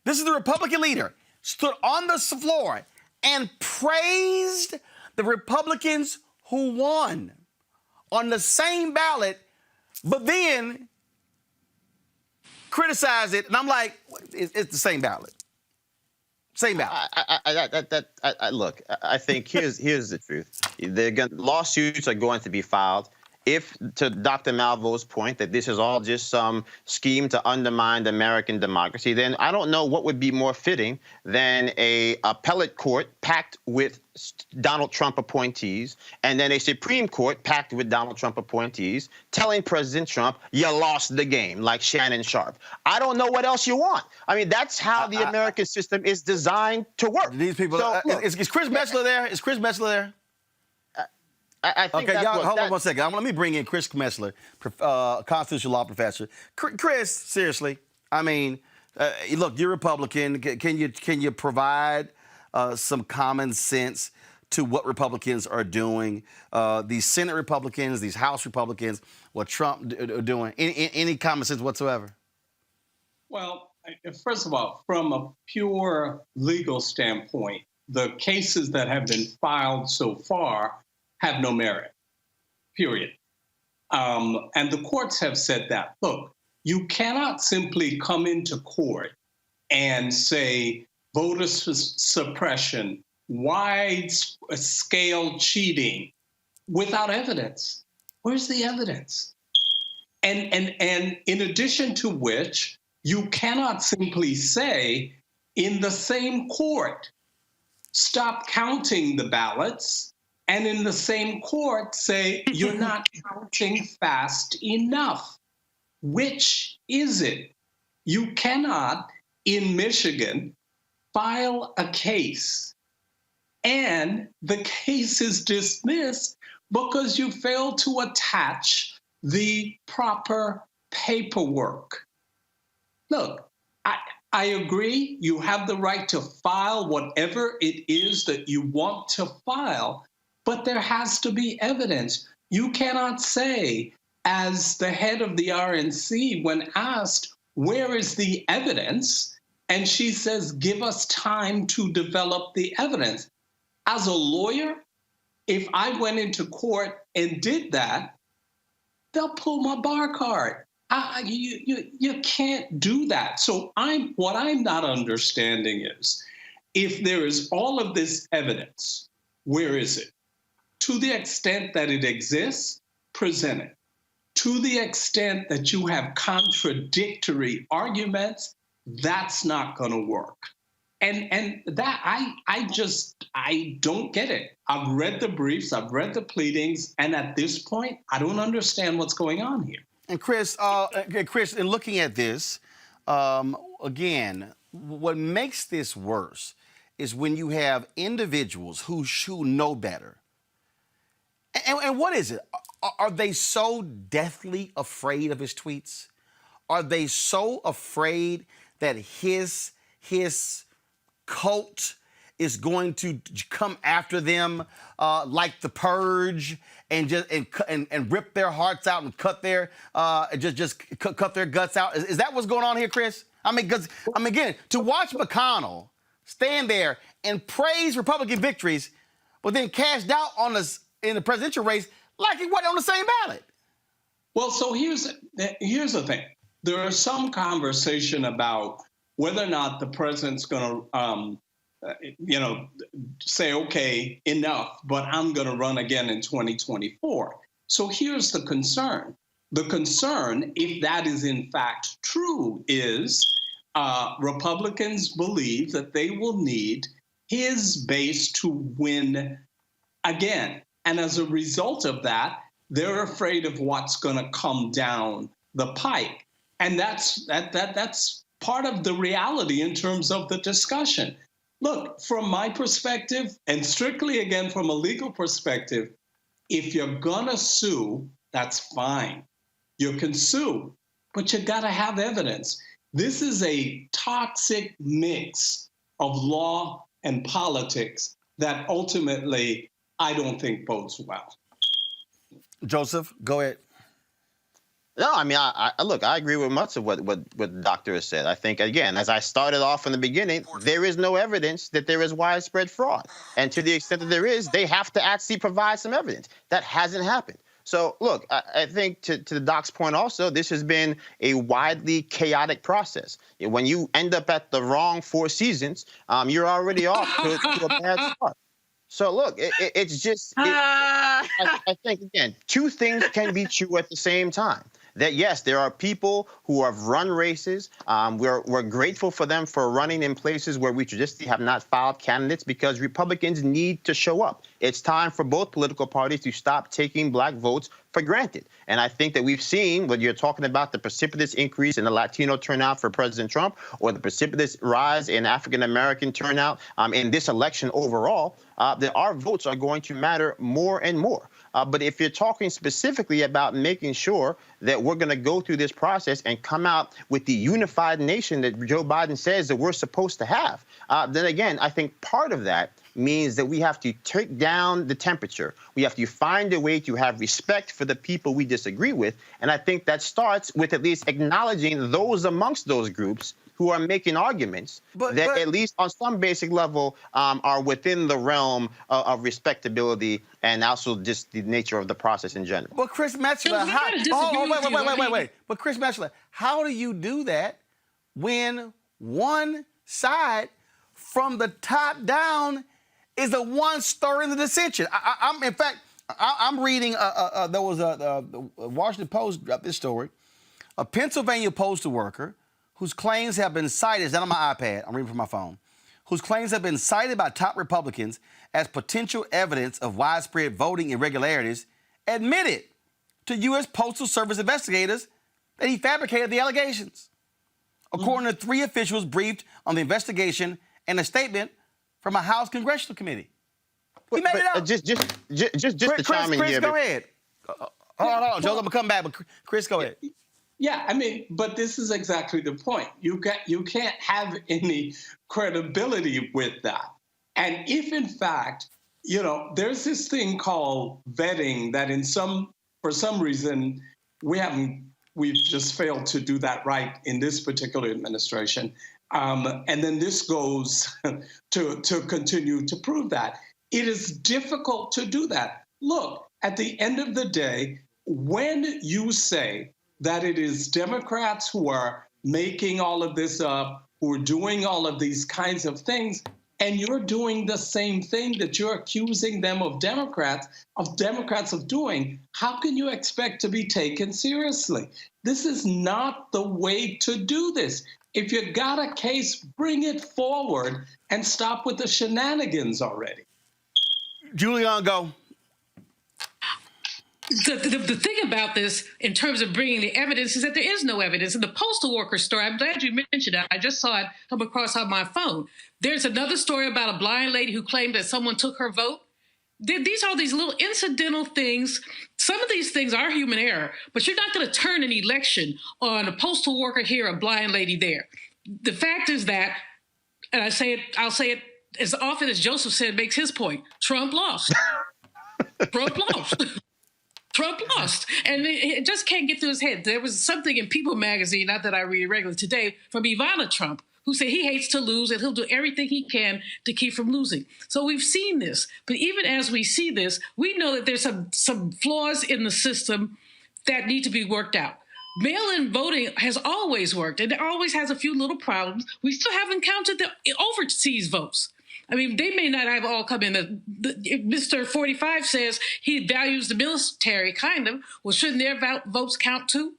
This is the Republican leader, stood on the floor and praised the Republicans who won on the same ballot, but then criticized it. And I'm like, it's the same ballot. Same ballot. Look, I think here's the truth. Lawsuits are going to be filed, if, to Dr. Malvo's point, that this is all just some scheme to undermine American democracy, then I don't know what would be more fitting than a appellate court packed with Donald Trump appointees and then a Supreme Court packed with Donald Trump appointees telling President Trump, you lost the game, like Shannon Sharp. I don't know what else you want. I mean, that's how the American system is designed to work. These people, So, is Chris Metzler there? Is Chris Metzler there? I think okay, y'all, hold on 1 second. Let me bring in Chris Metzler, constitutional law professor. Chris, seriously, I mean, look, you're Republican. Can you provide some common sense to what Republicans are doing? These Senate Republicans, these House Republicans, what Trump are doing? Any common sense whatsoever? Well, first of all, from a pure legal standpoint, the cases that have been filed so far have no merit, period. And the courts have said that. Look, you cannot simply come into court and say voter suppression, wide-scale cheating without evidence. Where's the evidence? And in addition to which, you cannot simply say in the same court, stop counting the ballots, and in the same court say you're not counting fast enough. Which is it? You cannot, in Michigan, file a case and the case is dismissed because you failed to attach the proper paperwork. Look, I agree, you have the right to file whatever it is that you want to file, but there has to be evidence. You cannot say, as the head of the RNC, when asked, where is the evidence? And she says, give us time to develop the evidence. As a lawyer, if I went into court and did that, they'll pull my bar card. You can't do that. So what I'm not understanding is, if there is all of this evidence, where is it? To the extent that it exists, present it. To the extent that you have contradictory arguments, that's not going to work. And that I don't get it. I've read the briefs, I've read the pleadings, and at this point, I don't understand what's going on here. And Chris, in looking at this, again, what makes this worse is when you have individuals who know better. And what is it? Are they so deathly afraid of his tweets? Are they so afraid that his cult is going to come after them like the Purge and rip their hearts out and cut their cut their guts out? Is that what's going on here, Chris? I mean, again, to watch McConnell stand there and praise Republican victories, but then cast doubt on us in the presidential race like he wasn't on the same ballot. Well, so here's the thing. There is some conversation about whether or not the president's going to, say, okay, enough, but I'm going to run again in 2024. So here's the concern. The concern, if that is in fact true, is Republicans believe that they will need his base to win again. And as a result of that, they're afraid of what's going to come down the pike. And that's part of the reality in terms of the discussion. Look, from my perspective, and strictly again from a legal perspective, if you're going to sue, that's fine. You can sue, but you got to have evidence. This is a toxic mix of law and politics that ultimately I don't think bodes well. Joseph, go ahead. No, I mean, look, I agree with much of what the doctor has said. I think, again, as I started off in the beginning, there is no evidence that there is widespread fraud. And to the extent that there is, they have to actually provide some evidence. That hasn't happened. So, look, I think to the doc's point also, this has been a widely chaotic process. When you end up at the wrong Four Seasons, you're already off to a bad start. So look, it's just, I think, again, two things can be true at the same time. That, yes, there are people who have run races. We're grateful for them for running in places where we traditionally have not filed candidates because Republicans need to show up. It's time for both political parties to stop taking black votes for granted. And I think that we've seen, whether you're talking about the precipitous increase in the Latino turnout for President Trump or the precipitous rise in African-American turnout in this election overall, that our votes are going to matter more and more. But if you're talking specifically about making sure that we're going to go through this process and come out with the unified nation that Joe Biden says that we're supposed to have, then again, I think part of that means that we have to take down the temperature. We have to find a way to have respect for the people we disagree with. And I think that starts with at least acknowledging those amongst those groups who are making arguments that at least on some basic level are within the realm of respectability and also just the nature of the process in general. But Chris Metzler, wait. But Chris Metzler, how do you do that when one side from the top down is the one stirring the dissension? I'm reading, there was the Washington Post dropped this story. A Pennsylvania postal worker whose claims have been cited, it's not on my iPad, I'm reading from my phone, whose claims have been cited by top Republicans as potential evidence of widespread voting irregularities, admitted to U.S. Postal Service investigators that he fabricated the allegations. According to three officials briefed on the investigation and a statement from a House Congressional Committee. He made it up. Just to chime in Chris, here. go ahead. Hold on, Joe, I'm going to come back, but Chris, go ahead. Yeah, I mean, but this is exactly the point. You can't have any credibility with that. And if, in fact, there's this thing called vetting that for some reason, we've just failed to do that right in this particular administration. And then this goes to continue to prove that. It is difficult to do that. Look, at the end of the day, when you say that it is Democrats who are making all of this up, who are doing all of these kinds of things, and you're doing the same thing that you're accusing them of Democrats of doing, how can you expect to be taken seriously? This is not the way to do this. If you got a case, bring it forward and stop with the shenanigans already. Julian, go. The thing about this, in terms of bringing the evidence, is that there is no evidence. In the postal worker story, I'm glad you mentioned that. I just saw it come across on my phone. There's another story about a blind lady who claimed that someone took her vote. These are these little incidental things. Some of these things are human error, but you're not going to turn an election on a postal worker here, a blind lady there. The fact is that, and I'll say it as often as Joseph said, makes his point. Trump lost. Trump lost. Trump lost, and it just can't get through his head. There was something in People magazine, not that I read regularly today, from Ivana Trump, who said he hates to lose and he'll do everything he can to keep from losing. So we've seen this, but even as we see this, we know that there's some flaws in the system that need to be worked out. Mail-in voting has always worked, and it always has a few little problems. We still haven't counted the overseas votes. I mean, they may not have all come in. Mr. 45 says he values the military, kind of. Well, shouldn't their votes count too?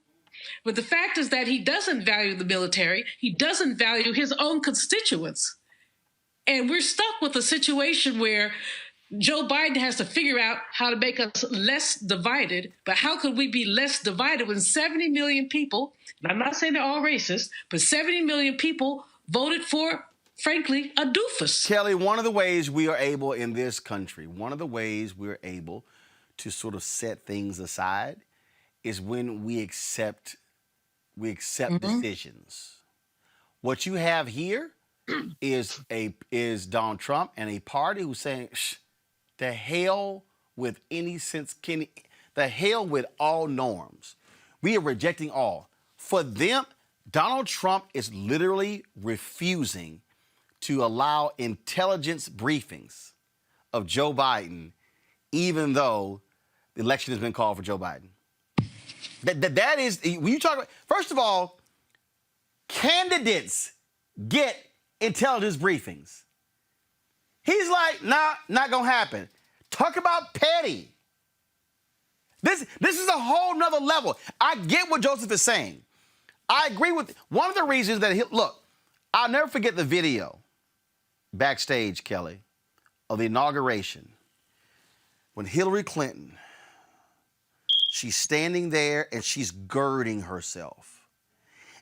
But the fact is that he doesn't value the military. He doesn't value his own constituents. And we're stuck with a situation where Joe Biden has to figure out how to make us less divided. But how could we be less divided when 70 million people, and I'm not saying they're all racist, but 70 million people voted for, frankly, a doofus. Kelly, one of the ways we are able in this country, one of the ways we're able to sort of set things aside is when we accept decisions. What you have here is Donald Trump and a party who's saying, the hell with any sense, the hell with all norms. We are rejecting all. For them, Donald Trump is literally refusing to allow intelligence briefings of Joe Biden, even though the election has been called for Joe Biden. That is, when you talk about, first of all, candidates get intelligence briefings. He's like, nah, not gonna happen. Talk about petty. This is a whole nother level. I get what Joseph is saying. I agree with one of the reasons that look, I'll never forget the video backstage, Kelly, of the inauguration when Hillary Clinton, she's standing there and she's girding herself.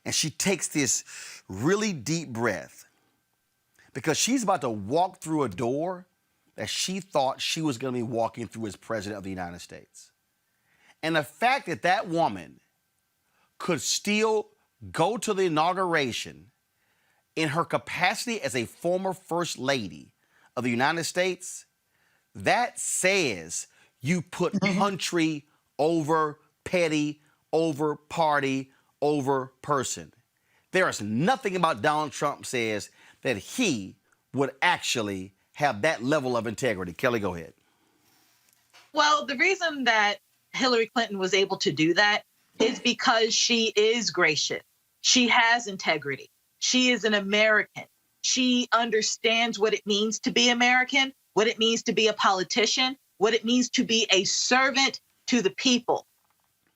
And she takes this really deep breath because she's about to walk through a door that she thought she was going to be walking through as president of the United States. And the fact that that woman could still go to the inauguration in her capacity as a former first lady of the United States, that says you put country over petty, over party, over person. There is nothing about Donald Trump says that he would actually have that level of integrity. Kelly, go ahead. Well, the reason that Hillary Clinton was able to do that is because she is gracious. She has integrity. She is an American. She understands what it means to be American, what it means to be a politician, what it means to be a servant to the people.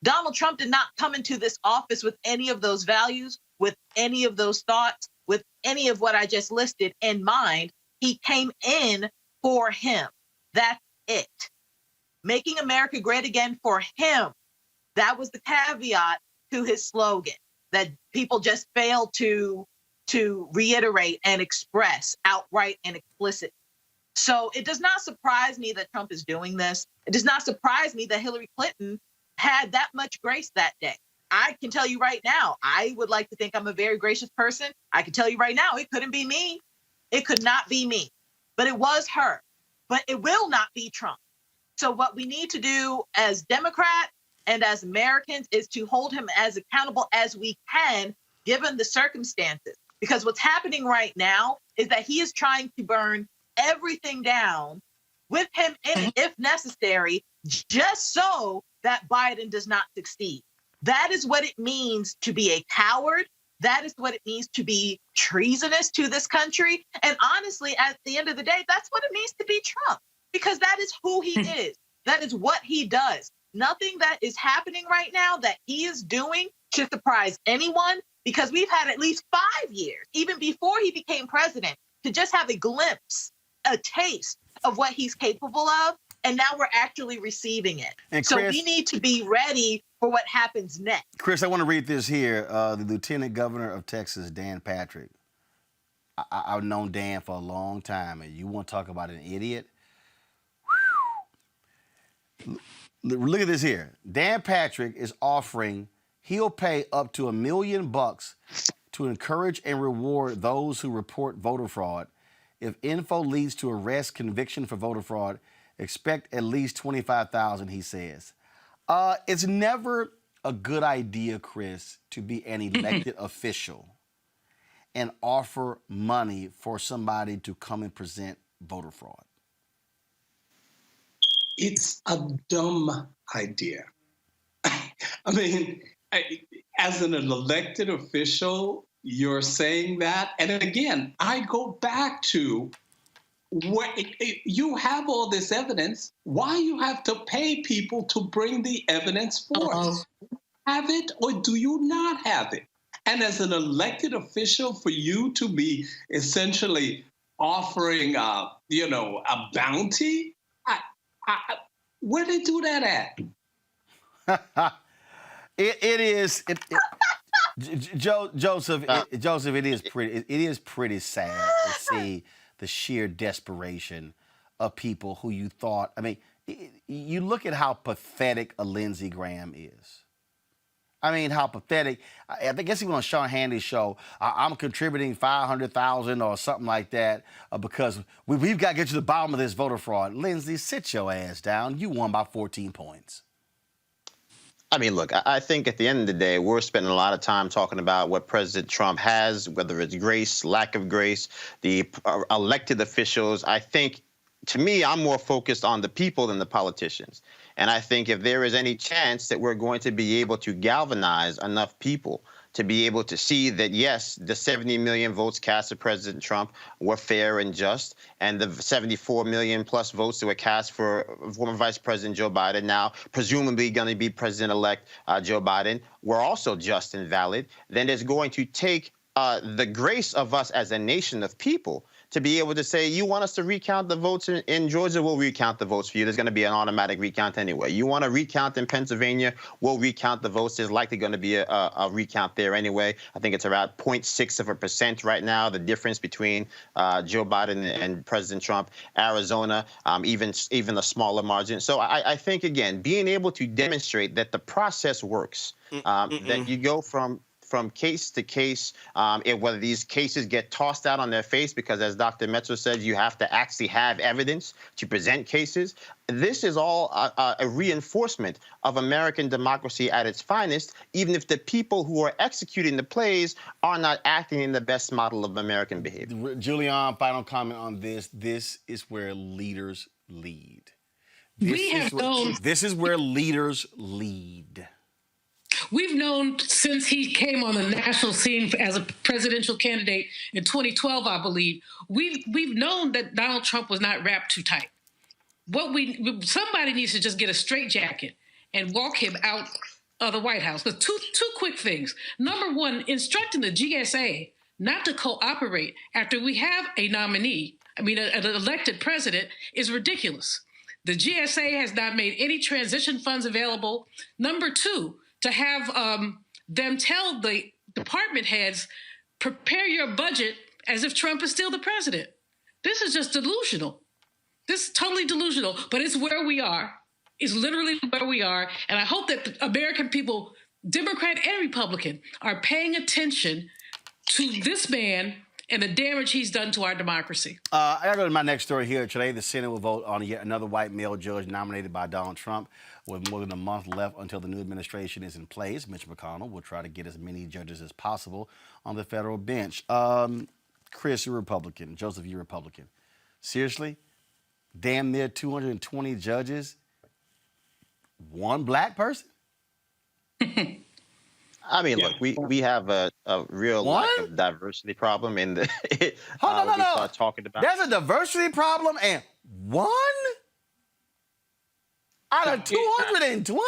Donald Trump did not come into this office with any of those values, with any of those thoughts, with any of what I just listed in mind. He came in for him. That's it. Making America great again for him. That was the caveat to his slogan that people just failed to reiterate and express outright and explicit. So it does not surprise me that Trump is doing this. It does not surprise me that Hillary Clinton had that much grace that day. I can tell you right now, I would like to think I'm a very gracious person. I can tell you right now, it couldn't be me. It could not be me, but it was her. But it will not be Trump. So what we need to do as Democrats and as Americans is to hold him as accountable as we can, given the circumstances. Because what's happening right now is that he is trying to burn everything down with him in it, if necessary, just so that Biden does not succeed. That is what it means to be a coward. That is what it means to be treasonous to this country. And honestly, at the end of the day, that's what it means to be Trump, because that is who he is. That is what he does. Nothing that is happening right now that he is doing should surprise anyone, because we've had at least 5 years, even before he became president, to just have a glimpse, a taste of what he's capable of. And now we're actually receiving it. And Chris, so we need to be ready for what happens next. Chris, I want to read this here. The Lieutenant Governor of Texas, Dan Patrick. I've known Dan for a long time, and you want to talk about an idiot? Look at this here. Dan Patrick is offering, he'll pay up to $1 million to encourage and reward those who report voter fraud. If info leads to arrest, conviction for voter fraud, expect at least $25,000, he says. It's never a good idea, Chris, to be an elected official and offer money for somebody to come and present voter fraud. It's a dumb idea. I mean, as an elected official, you're saying that. And again, I go back to what you have all this evidence. Why you have to pay people to bring the evidence forth? Have it or do you not have it? And as an elected official, for you to be essentially offering, a bounty, where they do that at? Joseph, it is pretty sad to see the sheer desperation of people who you thought. I mean, you look at how pathetic a Lindsey Graham is. I mean, how pathetic. I guess even on Sean Hannity's show, I'm contributing $500,000 or something like that because we've got to get to the bottom of this voter fraud. Lindsey, sit your ass down. You won by 14 points. I mean, look, I think at the end of the day, we're spending a lot of time talking about what President Trump has, whether it's grace, lack of grace, the elected officials. I think, to me, I'm more focused on the people than the politicians. And I think if there is any chance that we're going to be able to galvanize enough people to be able to see that, yes, the 70 million votes cast for President Trump were fair and just, and the 74 million plus votes that were cast for former Vice President Joe Biden, now presumably going to be President-elect Joe Biden, were also just and valid, then it's going to take the grace of us as a nation of people to be able to say, you want us to recount the votes in Georgia, we'll recount the votes for you. There's going to be an automatic recount anyway. You want to recount in Pennsylvania, we'll recount the votes. There's likely going to be a recount there anyway. I think it's around 0.6% right now, the difference between Joe Biden and President Trump. Arizona, even a smaller margin. So I think, again, being able to demonstrate that the process works, that you go from case to case, whether these cases get tossed out on their face, because as Dr. Metzer says, you have to actually have evidence to present cases. This is all a reinforcement of American democracy at its finest, even if the people who are executing the plays are not acting in the best model of American behavior. Julian, final comment on this. This is where leaders lead. This is where leaders lead. We've known since he came on the national scene as a presidential candidate in 2012, I believe, we've known that Donald Trump was not wrapped too tight. Somebody needs to just get a straitjacket and walk him out of the White House. But two quick things. Number one, instructing the GSA not to cooperate after we have a nominee, an elected president, is ridiculous. The GSA has not made any transition funds available. Number two, to have them tell the department heads, prepare your budget as if Trump is still the president. This is just delusional. This is totally delusional, but it's where we are. It's literally where we are. And I hope that the American people, Democrat and Republican, are paying attention to this man and the damage he's done to our democracy. I got to go to my next story here. Today, the Senate will vote on yet another white male judge nominated by Donald Trump. With more than a month left until the new administration is in place, Mitch McConnell will try to get as many judges as possible on the federal bench. Chris, you're Republican. Joseph, you're Republican. Seriously? Damn near 220 judges? One black person? I mean, look, we have a real lack of diversity problem in the start talking about. There's a diversity problem and one? Out of 220?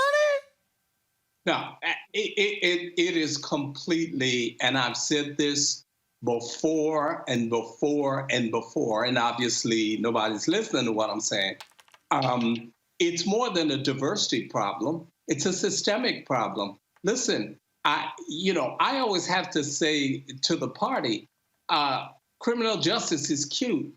No, it is completely, and I've said this before and before and before, and obviously nobody's listening to what I'm saying. It's more than a diversity problem. It's a systemic problem. Listen, I always have to say to the party, criminal justice is cute.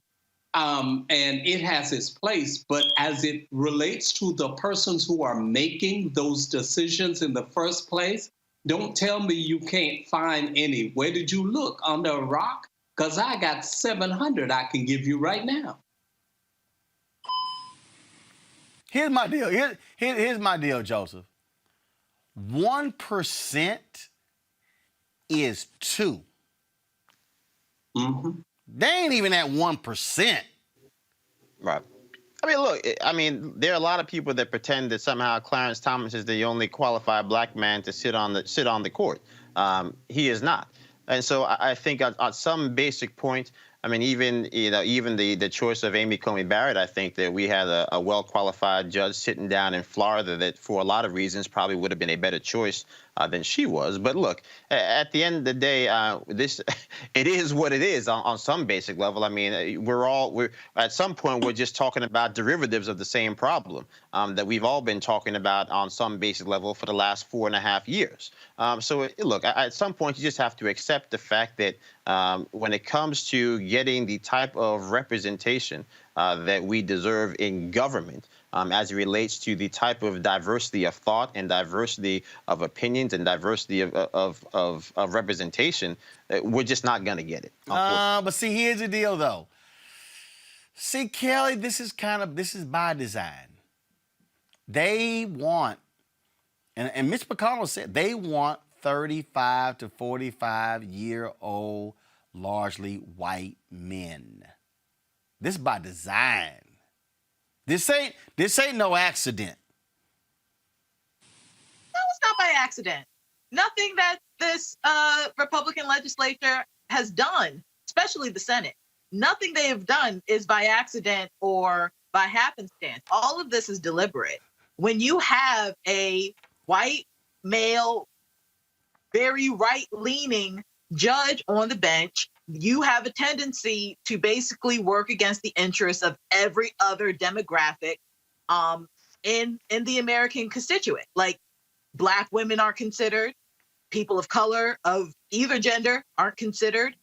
And it has its place, but as it relates to the persons who are making those decisions in the first place, don't tell me you can't find any. Where did you look? Under a rock? Because I got 700 I can give you right now. Here's my deal. Here's my deal, Joseph. 1% is 2. Mm-hmm. They ain't even at 1%. Right. I mean, look, there are a lot of people that pretend that somehow Clarence Thomas is the only qualified black man to sit on the court. He is not. And so I think at some basic point, I mean, even the choice of Amy Coney Barrett, I think that we had a well-qualified judge sitting down in Florida that, for a lot of reasons, probably would have been a better choice than she was. But look, at the end of the day, it is what it is on some basic level. I mean, we're at some point we're just talking about derivatives of the same problem that we've all been talking about on some basic level for the last 4.5 years. Look, at some point you just have to accept the fact that when it comes to getting the type of representation that we deserve in government, as it relates to the type of diversity of thought and diversity of opinions and diversity of representation, we're just not going to get it. But see, here's the deal, though. See, Kelly, this is by design. They want, and Mitch McConnell said, they want 35 to 45-year-old, largely white men. This is by design. This ain't no accident. No, it's not by accident. Nothing that this Republican legislature has done, especially the Senate. Nothing they have done is by accident or by happenstance. All of this is deliberate. When you have a white male, very right-leaning judge on the bench, you have a tendency to basically work against the interests of every other demographic in the American constituent. Like, Black women aren't considered, people of color of either gender aren't considered,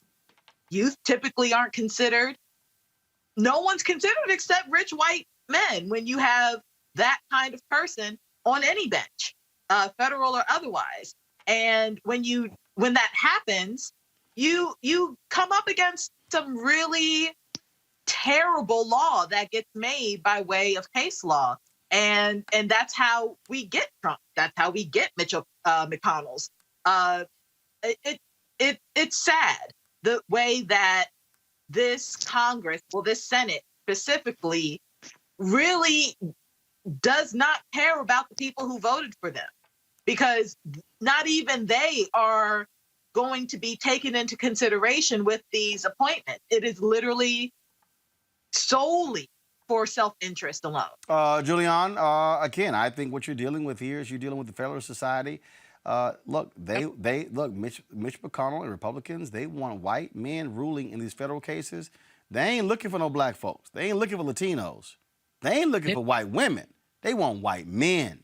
youth typically aren't considered. No one's considered except rich white men when you have that kind of person on any bench, federal or otherwise. And when that happens, you come up against some really terrible law that gets made by way of case law. And that's how we get Trump. That's how we get Mitchell McConnell's. It's sad the way that this Congress, well, this Senate specifically, really does not care about the people who voted for them, because not even they are going to be taken into consideration with these appointments. It is literally solely for self-interest alone. Julian, again, I think what you're dealing with here is you're dealing with the Federalist Society. Look, Mitch McConnell and Republicans, they want white men ruling in these federal cases. They ain't looking for no black folks. They ain't looking for Latinos. They ain't looking for white women. They want white men.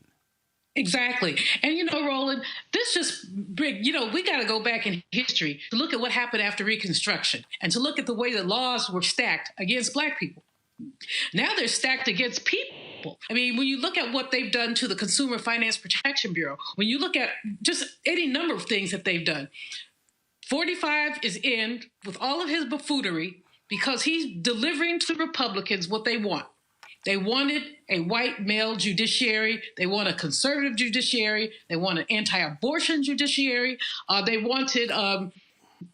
Exactly. And, Roland, this just, we got to go back in history to look at what happened after Reconstruction and to look at the way the laws were stacked against Black people. Now they're stacked against people. I mean, when you look at what they've done to the Consumer Finance Protection Bureau, when you look at just any number of things that they've done, 45 is in with all of his buffoonery because he's delivering to Republicans what they want. They wanted a white male judiciary. They want a conservative judiciary. They want an anti-abortion judiciary. They wanted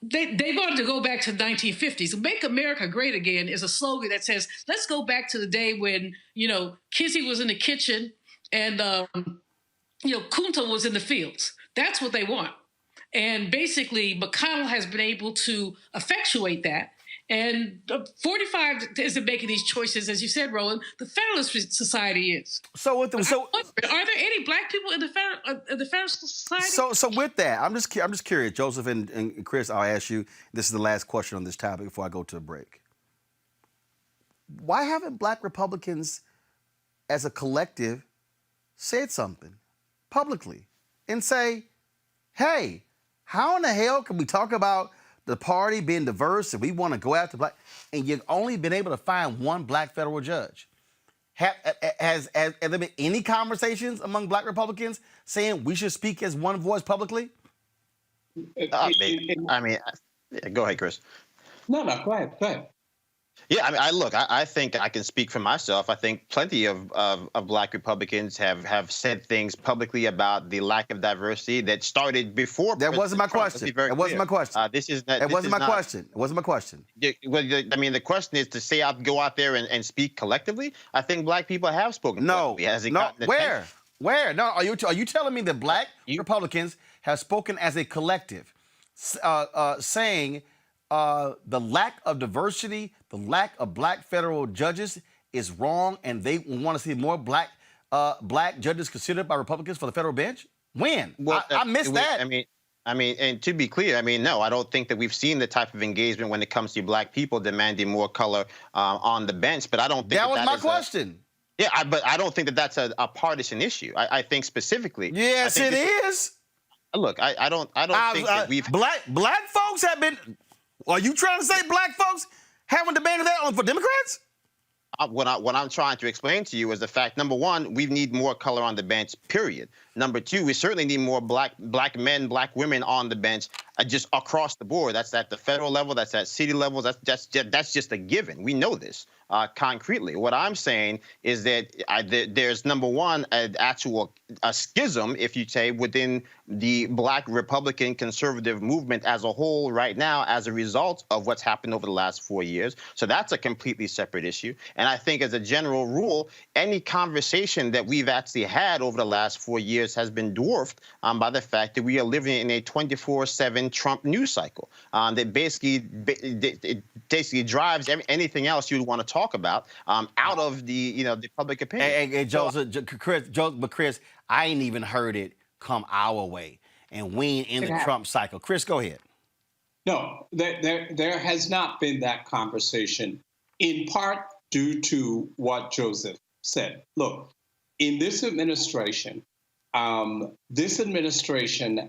they wanted to go back to the 1950s. Make America Great Again is a slogan that says, let's go back to the day when, Kizzy was in the kitchen and, Kunta was in the fields. That's what they want. And basically, McConnell has been able to effectuate that. And 45 isn't making these choices, as you said, Roland. The Federalist Society is. So are there any Black people in the Federalist Society? So with that, I'm just curious, Joseph and Chris. I'll ask you. This is the last question on this topic before I go to a break. Why haven't Black Republicans, as a collective, said something publicly and say, "Hey, how in the hell can we talk about the party being diverse and we want to go after Black, and you've only been able to find one Black federal judge"? Has there been any conversations among Black Republicans saying we should speak as one voice publicly? Go ahead, Chris. No, go ahead. Yeah, I think I can speak for myself. I think plenty of Black Republicans have said things publicly about the lack of diversity that started before. That wasn't my question. That wasn't my question. That wasn't my question. It wasn't my question. Well, the question is to go out there and speak collectively. I think Black people have spoken. No, where? No, are you telling me that Black Republicans have spoken as a collective, saying the lack of diversity, the lack of Black federal judges is wrong, and they want to see more Black judges considered by Republicans for the federal bench? When? Well, I missed that. And to be clear, no, I don't think that we've seen the type of engagement when it comes to Black people demanding more color on the bench. But I don't think that was my question. But I don't think that that's a partisan issue. I think specifically. Yes, it is. Look, I don't think that we've Black folks have been. Are you trying to say Black folks haven't demanded that for Democrats? What I'm trying to explain to you is the fact, number one, we need more color on the bench, period. Number two, we certainly need more black men, Black women on the bench just across the board. That's at the federal level. That's at city levels. That's just a given. We know this concretely. What I'm saying is that there's, number one, a schism, if you say, within the Black Republican conservative movement as a whole right now as a result of what's happened over the last 4 years. So that's a completely separate issue. And I think as a general rule, any conversation that we've actually had over the last 4 years has been dwarfed by the fact that we are living in a 24/7 Trump news cycle that basically drives anything else you'd want to talk about out of the the public opinion. Hey, Chris, I ain't even heard it come our way, and we ain't in the Trump cycle. Chris, go ahead. No, there has not been that conversation, in part due to what Joseph said. Look, in this administration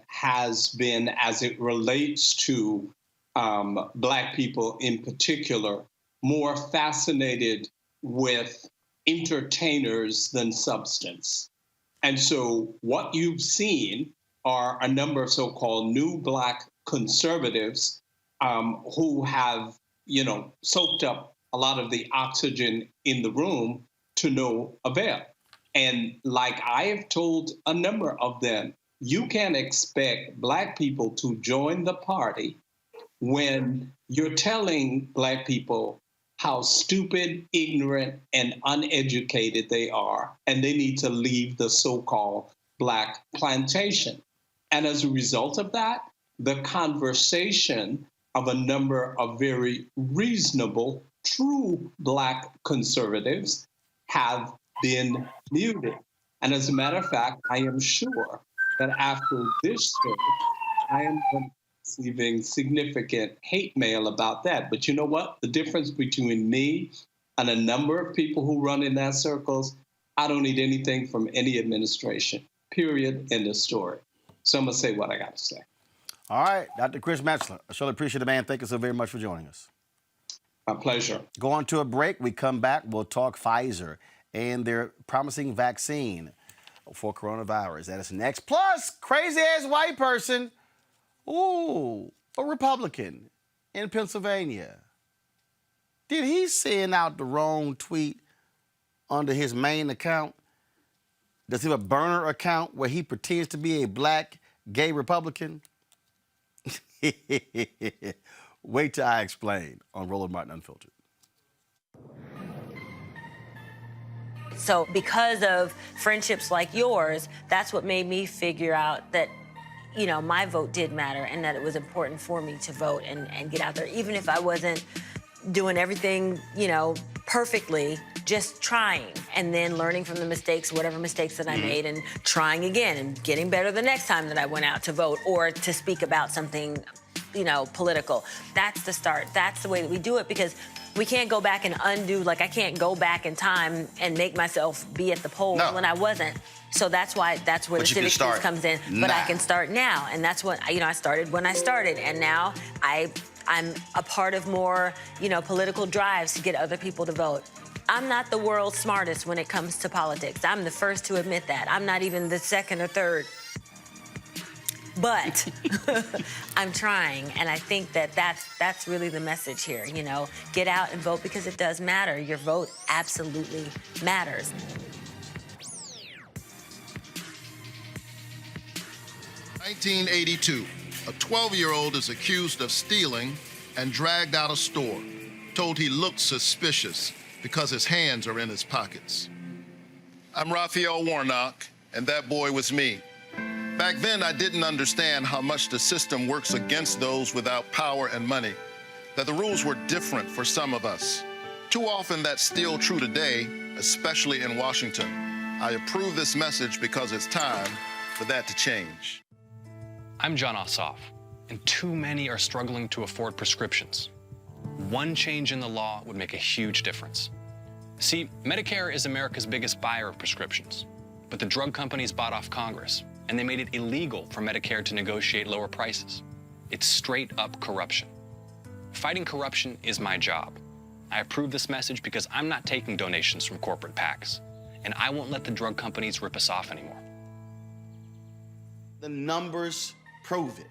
has been, as it relates to Black people in particular, more fascinated with entertainers than substance. And so what you've seen are a number of so-called new Black conservatives who have, soaked up a lot of the oxygen in the room to no avail. And like I have told a number of them, you can't expect Black people to join the party when you're telling Black people how stupid, ignorant, and uneducated they are, and they need to leave the so-called Black plantation. And as a result of that, the conversation of a number of very reasonable, true Black conservatives have been muted. And as a matter of fact, I am sure that after this show, I am going to be receiving significant hate mail about that. But you know what? The difference between me and a number of people who run in that circles, I don't need anything from any administration, period, end of story. So I'm going to say what I got to say. All right, Dr. Chris Metzler, I surely appreciate it, man. Thank you so very much for joining us. My pleasure. Go on to a break. We come back, we'll talk Pfizer and their promising vaccine for coronavirus. That is next. Plus, crazy-ass white person, a Republican in Pennsylvania. Did he send out the wrong tweet under his main account? Does he have a burner account where he pretends to be a Black gay Republican? Wait till I explain on Roland Martin Unfiltered. So because of friendships like yours, that's what made me figure out that, my vote did matter and that it was important for me to vote and get out there, even if I wasn't doing everything, perfectly, just trying and then learning from the mistakes, whatever mistakes that I made, and trying again and getting better the next time that I went out to vote or to speak about something, political. That's the start. That's the way that we do it, because we can't go back and undo. Like, I can't go back in time and make myself be at the polls when I wasn't. So that's where the civic piece comes in. But I can start now. And that's what, I started when I started. And now I'm a part of more, political drives to get other people to vote. I'm not the world's smartest when it comes to politics. I'm the first to admit that. I'm not even the second or third. But I'm trying, and I think that's really the message here, Get out and vote, because it does matter. Your vote absolutely matters. "1982, a 12-year-old is accused of stealing and dragged out of store, told he looked suspicious because his hands are in his pockets. I'm Raphael Warnock, and that boy was me. Back then, I didn't understand how much the system works against those without power and money, that the rules were different for some of us. Too often, that's still true today, especially in Washington. I approve this message because it's time for that to change." I'm John Ossoff, and too many are struggling to afford prescriptions. One change in the law would make a huge difference. See, Medicare is America's biggest buyer of prescriptions, but the drug companies bought off Congress, and they made it illegal for Medicare to negotiate lower prices. It's straight-up corruption. Fighting corruption is my job. I approve this message because I'm not taking donations from corporate PACs, and I won't let the drug companies rip us off anymore. The numbers prove it.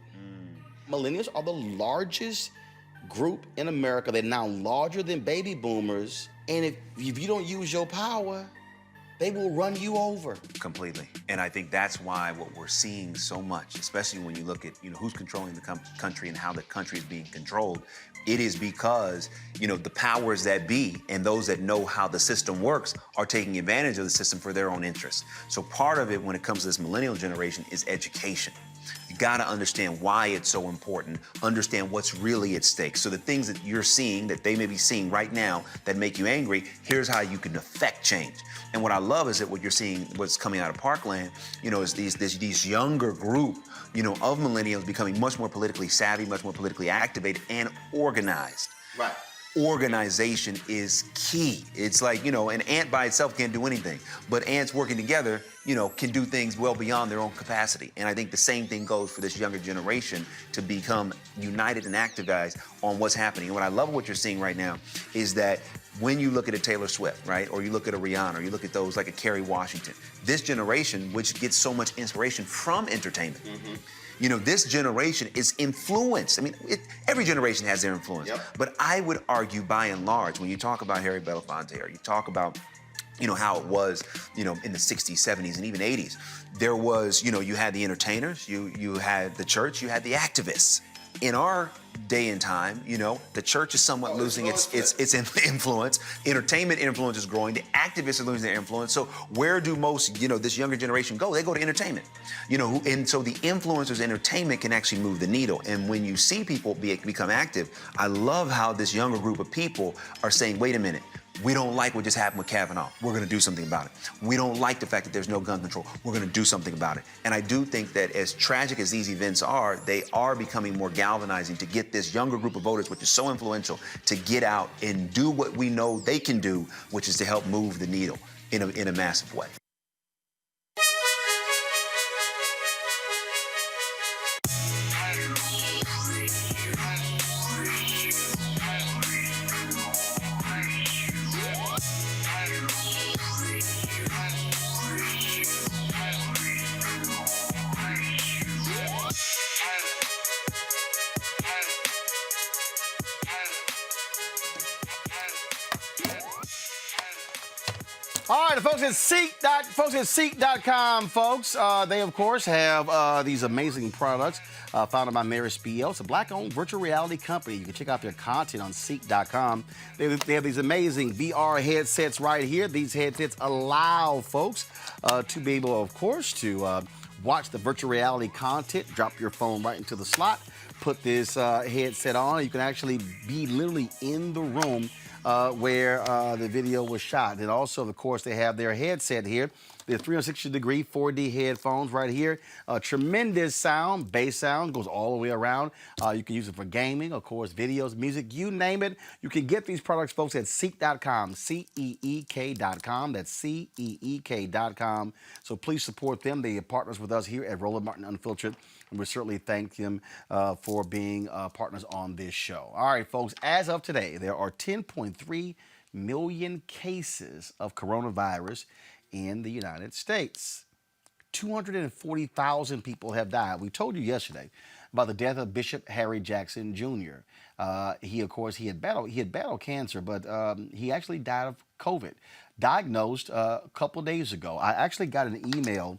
millennials are the largest group in America. They're now larger than baby boomers. And if you don't use your power, they will run you over. Completely. And I think that's why what we're seeing so much, especially when you look at, who's controlling the country and how the country is being controlled, it is because, the powers that be and those that know how the system works are taking advantage of the system for their own interests. So part of it when it comes to this millennial generation is education. You gotta understand why it's so important, understand what's really at stake. So the things that you're seeing, that they may be seeing right now that make you angry, here's how you can affect change. And what I love is that what you're seeing, what's coming out of Parkland, is these younger group, of millennials becoming much more politically savvy, much more politically activated and organized. Right. Organization is key. It's like, an ant by itself can't do anything, but ants working together, can do things well beyond their own capacity. And I think the same thing goes for this younger generation to become united and activized on what's happening. And what I love what you're seeing right now is that when you look at a Taylor Swift, right, or you look at a Rihanna, or you look at those like a Kerry Washington, this generation, which gets so much inspiration from entertainment, this generation is influenced. I mean, every generation has their influence. Yep. But I would argue, by and large, when you talk about Harry Belafonte, or you talk about, how it was, in the 60s, 70s, and even 80s, there was, you had the entertainers, you had the church, you had the activists. In our day and time, the church is somewhat losing its influence. Entertainment influence is growing. The activists are losing their influence. So where do most, this younger generation go? They go to entertainment. And so the influencers in entertainment can actually move the needle. And when you see people become active, I love how this younger group of people are saying, wait a minute, we don't like what just happened with Kavanaugh. We're going to do something about it. We don't like the fact that there's no gun control. We're going to do something about it. And I do think that as tragic as these events are, they are becoming more galvanizing to get this younger group of voters, which is so influential, to get out and do what we know they can do, which is to help move the needle in a massive way. All right, the folks at Ceek.com, folks, they, of course, have these amazing products founded by Mary Spiel. It's a black-owned virtual reality company. You can check out their content on Ceek.com. They have these amazing VR headsets right here. These headsets allow folks to be able, of course, to watch the virtual reality content, drop your phone right into the slot, put this headset on. You can actually be literally in the room where the video was shot. And also, of course, they have their headset here. They're 360-degree 4D headphones right here. Tremendous sound, bass sound, goes all the way around. You can use it for gaming, of course, videos, music, you name it. You can get these products, folks, at Ceek.com, Ceek.com. That's Ceek.com. So please support them. They are partners with us here at Roland Martin Unfiltered. And we certainly thank them for being partners on this show. All right, folks, as of today, there are 10.3 million cases of coronavirus in the United States. 240,000 people have died. We told you yesterday about the death of Bishop Harry Jackson Jr. He, of course, he had battled cancer, but he actually died of COVID. Diagnosed a couple days ago. I actually got an email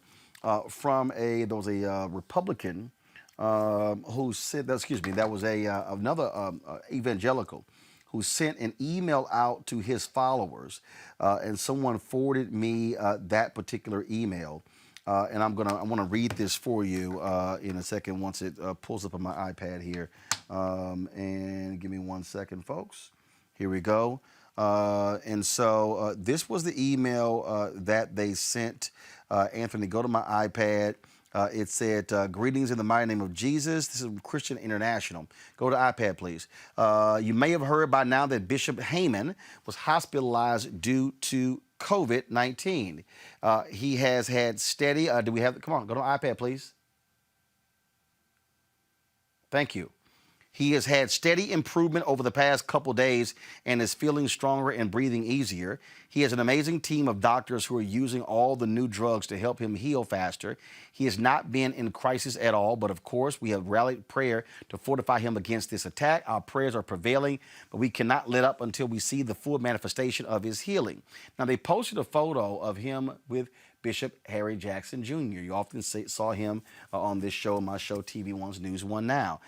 from there was a Republican who said, that was another evangelical who sent an email out to his followers, and someone forwarded me that particular email, and I want to read this for you in a second once it pulls up on my iPad here, and give me 1 second, folks. Here we go. And so this was the email that they sent. Anthony, go to my iPad. It said, greetings in the mighty name of Jesus. This is Christian International. Go to iPad, please. You may have heard by now that Bishop Heyman was hospitalized due to COVID-19. He has had steady, come on, go to iPad, please. Thank you. He has had steady improvement over the past couple days and is feeling stronger and breathing easier. He has an amazing team of doctors who are using all the new drugs to help him heal faster. He has not been in crisis at all, but of course, we have rallied prayer to fortify him against this attack. Our prayers are prevailing, but we cannot let up until we see the full manifestation of his healing. Now, they posted a photo of him with Bishop Harry Jackson Jr. You often saw him on this show, my show, TV One's News One Now.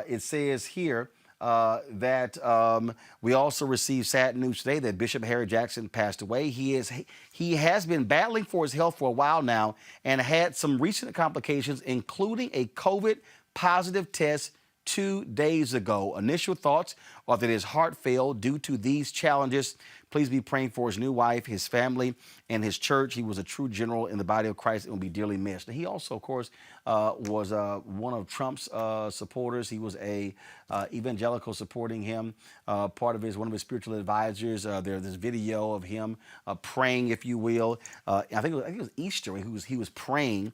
It says here that we also received sad news today that Bishop Harry Jackson passed away. He has been battling for his health for a while now and had some recent complications, including a COVID positive test 2 days ago. Initial thoughts are that his heart failed due to these challenges. Please be praying for his new wife, his family, and his church. He was a true general in the body of Christ and will be dearly missed. And he also, of course, was one of Trump's supporters. He was a evangelical supporting him. One of his spiritual advisors. There's this video of him praying, if you will. I think it was Easter. He was praying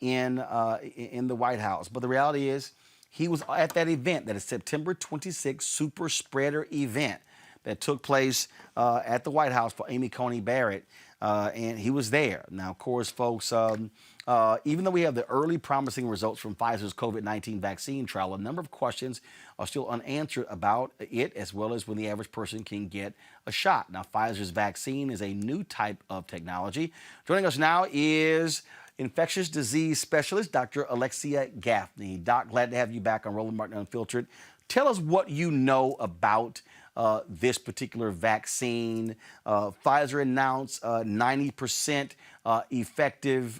in the White House. But the reality is, he was at that event, that is September 26th super spreader event that took place at the White House for Amy Coney Barrett, and he was there. Now, of course, folks, even though we have the early promising results from Pfizer's COVID-19 vaccine trial, a number of questions are still unanswered about it, as well as when the average person can get a shot. Now, Pfizer's vaccine is a new type of technology. Joining us now is infectious disease specialist, Dr. Alexia Gaffney. Doc, glad to have you back on Roland Martin Unfiltered. Tell us what you know about this particular vaccine. Pfizer announced 90% effective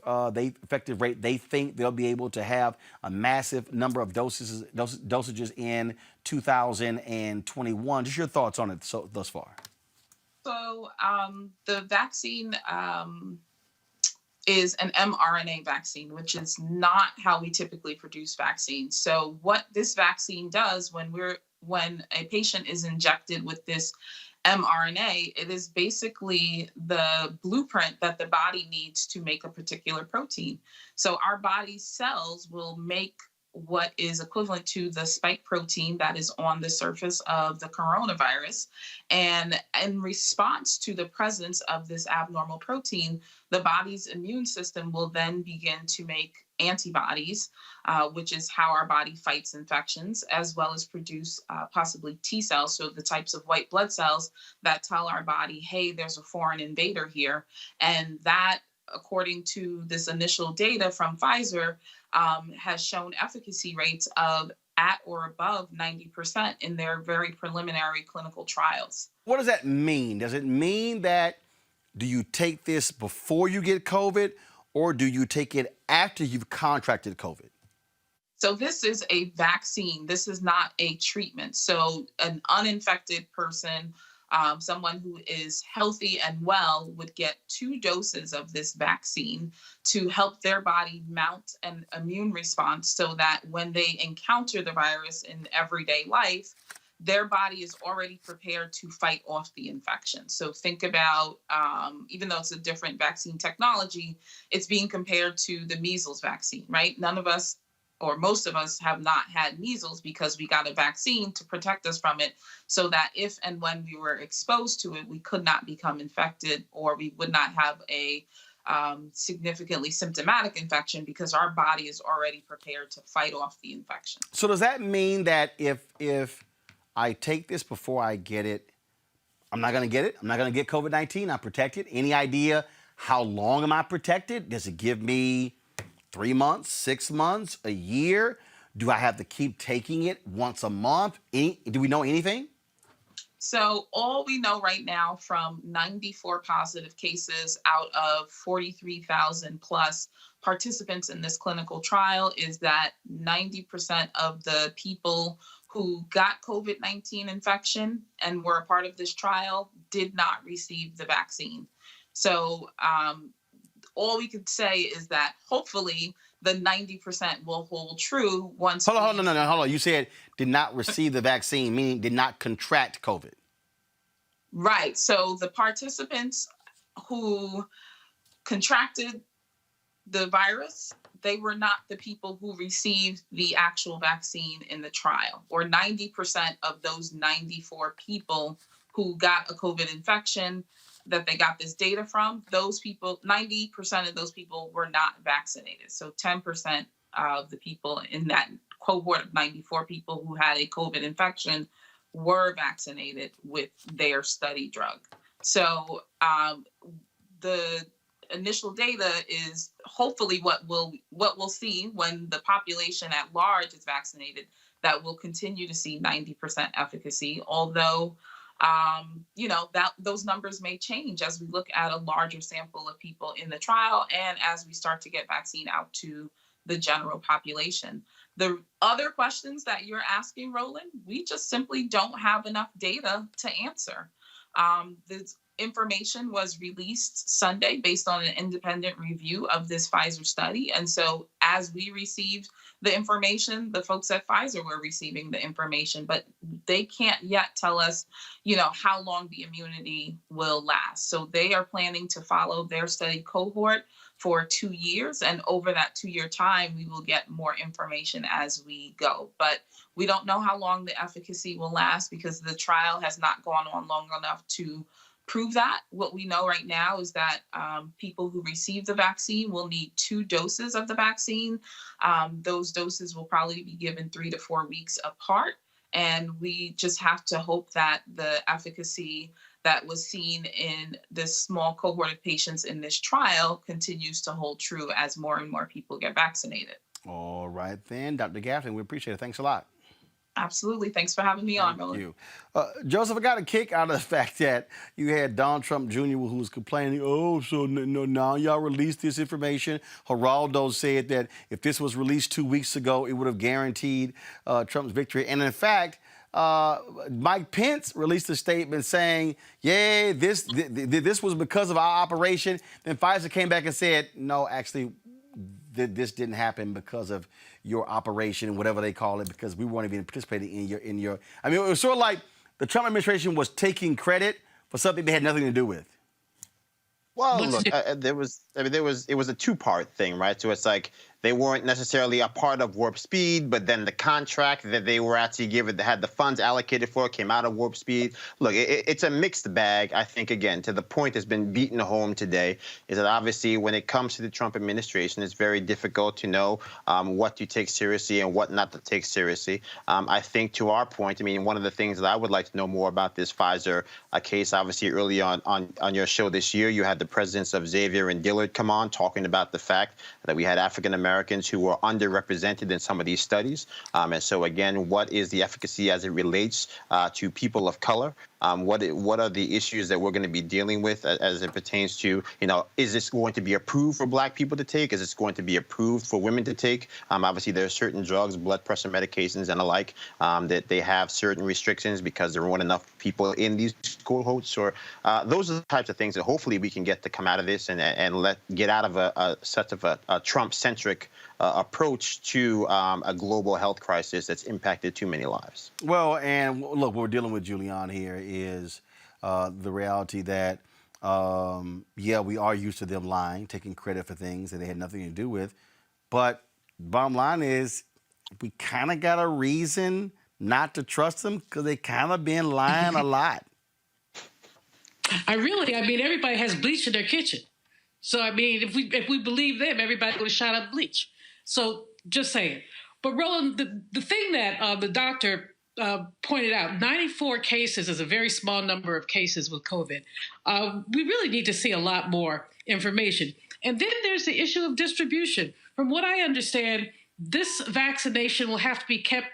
rate. They think they'll be able to have a massive number of dosages in 2021. Just your thoughts on it thus far. So the vaccine is an mRNA vaccine, which is not how we typically produce vaccines. So what this vaccine does when a patient is injected with this mRNA, it is basically the blueprint that the body needs to make a particular protein. So our body's cells will make what is equivalent to the spike protein that is on the surface of the coronavirus. And in response to the presence of this abnormal protein, the body's immune system will then begin to make antibodies, which is how our body fights infections, as well as produce possibly T cells, so the types of white blood cells that tell our body, hey, there's a foreign invader here. And that, according to this initial data from Pfizer, has shown efficacy rates of at or above 90% in their very preliminary clinical trials. What does that mean? Does it mean that do you take this before you get COVID, or do you take it after you've contracted COVID? So this is a vaccine. This is not a treatment. So an uninfected person, someone who is healthy and well, would get 2 doses of this vaccine to help their body mount an immune response so that when they encounter the virus in everyday life, their body is already prepared to fight off the infection. So think about, even though it's a different vaccine technology, it's being compared to the measles vaccine, right? None of us, or most of us, have not had measles because we got a vaccine to protect us from it, so that if and when we were exposed to it, we could not become infected, or we would not have a significantly symptomatic infection because our body is already prepared to fight off the infection. So does that mean that if I take this before I get it, I'm not going to get it? I'm not going to get COVID-19? I'm protected? Any idea how long am I protected? Does it give me 3 months, 6 months, a year? Do I have to keep taking it once a month? Do we know anything? So all we know right now from 94 positive cases out of 43,000 plus participants in this clinical trial is that 90% of the people who got COVID-19 infection and were a part of this trial did not receive the vaccine. So all we could say is that hopefully the 90% will hold true once. Hold on. You said did not receive the vaccine, meaning did not contract COVID. Right. So the participants who contracted the virus, they were not the people who received the actual vaccine in the trial, or 90% of those 94 people who got a COVID infection that they got this data from, those people, 90% of those people were not vaccinated. So 10% of the people in that cohort of 94 people who had a COVID infection were vaccinated with their study drug. So the initial data is hopefully what we'll see when the population at large is vaccinated, that we'll continue to see 90% efficacy, although that those numbers may change as we look at a larger sample of people in the trial and as we start to get vaccine out to the general population. The other questions that you're asking, Roland, we just simply don't have enough data to answer. The information was released Sunday based on an independent review of this Pfizer study. And so as we received the information, the folks at Pfizer were receiving the information, but they can't yet tell us, how long the immunity will last. So they are planning to follow their study cohort for 2 years. And over that 2-year time, we will get more information as we go. But we don't know how long the efficacy will last because the trial has not gone on long enough to prove that. What we know right now is that people who receive the vaccine will need 2 doses of the vaccine. Those doses will probably be given 3 to 4 weeks apart. And we just have to hope that the efficacy that was seen in this small cohort of patients in this trial continues to hold true as more and more people get vaccinated. All right, then. Dr. Gaffney, we appreciate it. Thanks a lot. Absolutely. Thanks for having me on, Roland. Thank you. Joseph, I got a kick out of the fact that you had Donald Trump Jr. who was complaining, so now y'all released this information. Geraldo said that if this was released 2 weeks ago, it would have guaranteed Trump's victory. And in fact, Mike Pence released a statement saying, yeah, this was because of our operation. Then Pfizer came back and said, no, actually, this didn't happen because of your operation, whatever they call it, because we weren't even participating in your. I mean, it was sort of like the Trump administration was taking credit for something they had nothing to do with. Well, look, it was a 2-part thing, right? So it's like they weren't necessarily a part of Warp Speed, but then the contract that they were actually given, that had the funds allocated for, came out of Warp Speed. Look, it's a mixed bag. I think, again, to the point that's been beaten home today, is that obviously when it comes to the Trump administration, it's very difficult to know what to take seriously and what not to take seriously. I think to our point, I mean, one of the things that I would like to know more about this Pfizer case, obviously early on your show this year, you had the presidents of Xavier and Dillard come on talking about the fact that we had African Americans who were underrepresented in some of these studies. And so, again, what is the efficacy as it relates to people of color? What are the issues that we're going to be dealing with as it pertains to, is this going to be approved for Black people to take? Is this going to be approved for women to take? Obviously, there are certain drugs, blood pressure medications and the like, that they have certain restrictions because there weren't enough people in these cohorts. Or those are the types of things that hopefully we can get to come out of this and get out of such of a Trump-centric approach to a global health crisis that's impacted too many lives. Well, and look, what we're dealing with, Julian, here is the reality that, yeah, we are used to them lying, taking credit for things that they had nothing to do with. But bottom line is we kind of got a reason not to trust them because they kind of been lying a lot. Everybody has bleach in their kitchen. So, I mean, if we believe them, everybody would have shot up bleach. So, just saying. But, Roland, the thing that the doctor pointed out, 94 cases is a very small number of cases with COVID. We really need to see a lot more information. And then there's the issue of distribution. From what I understand, this vaccination will have to be kept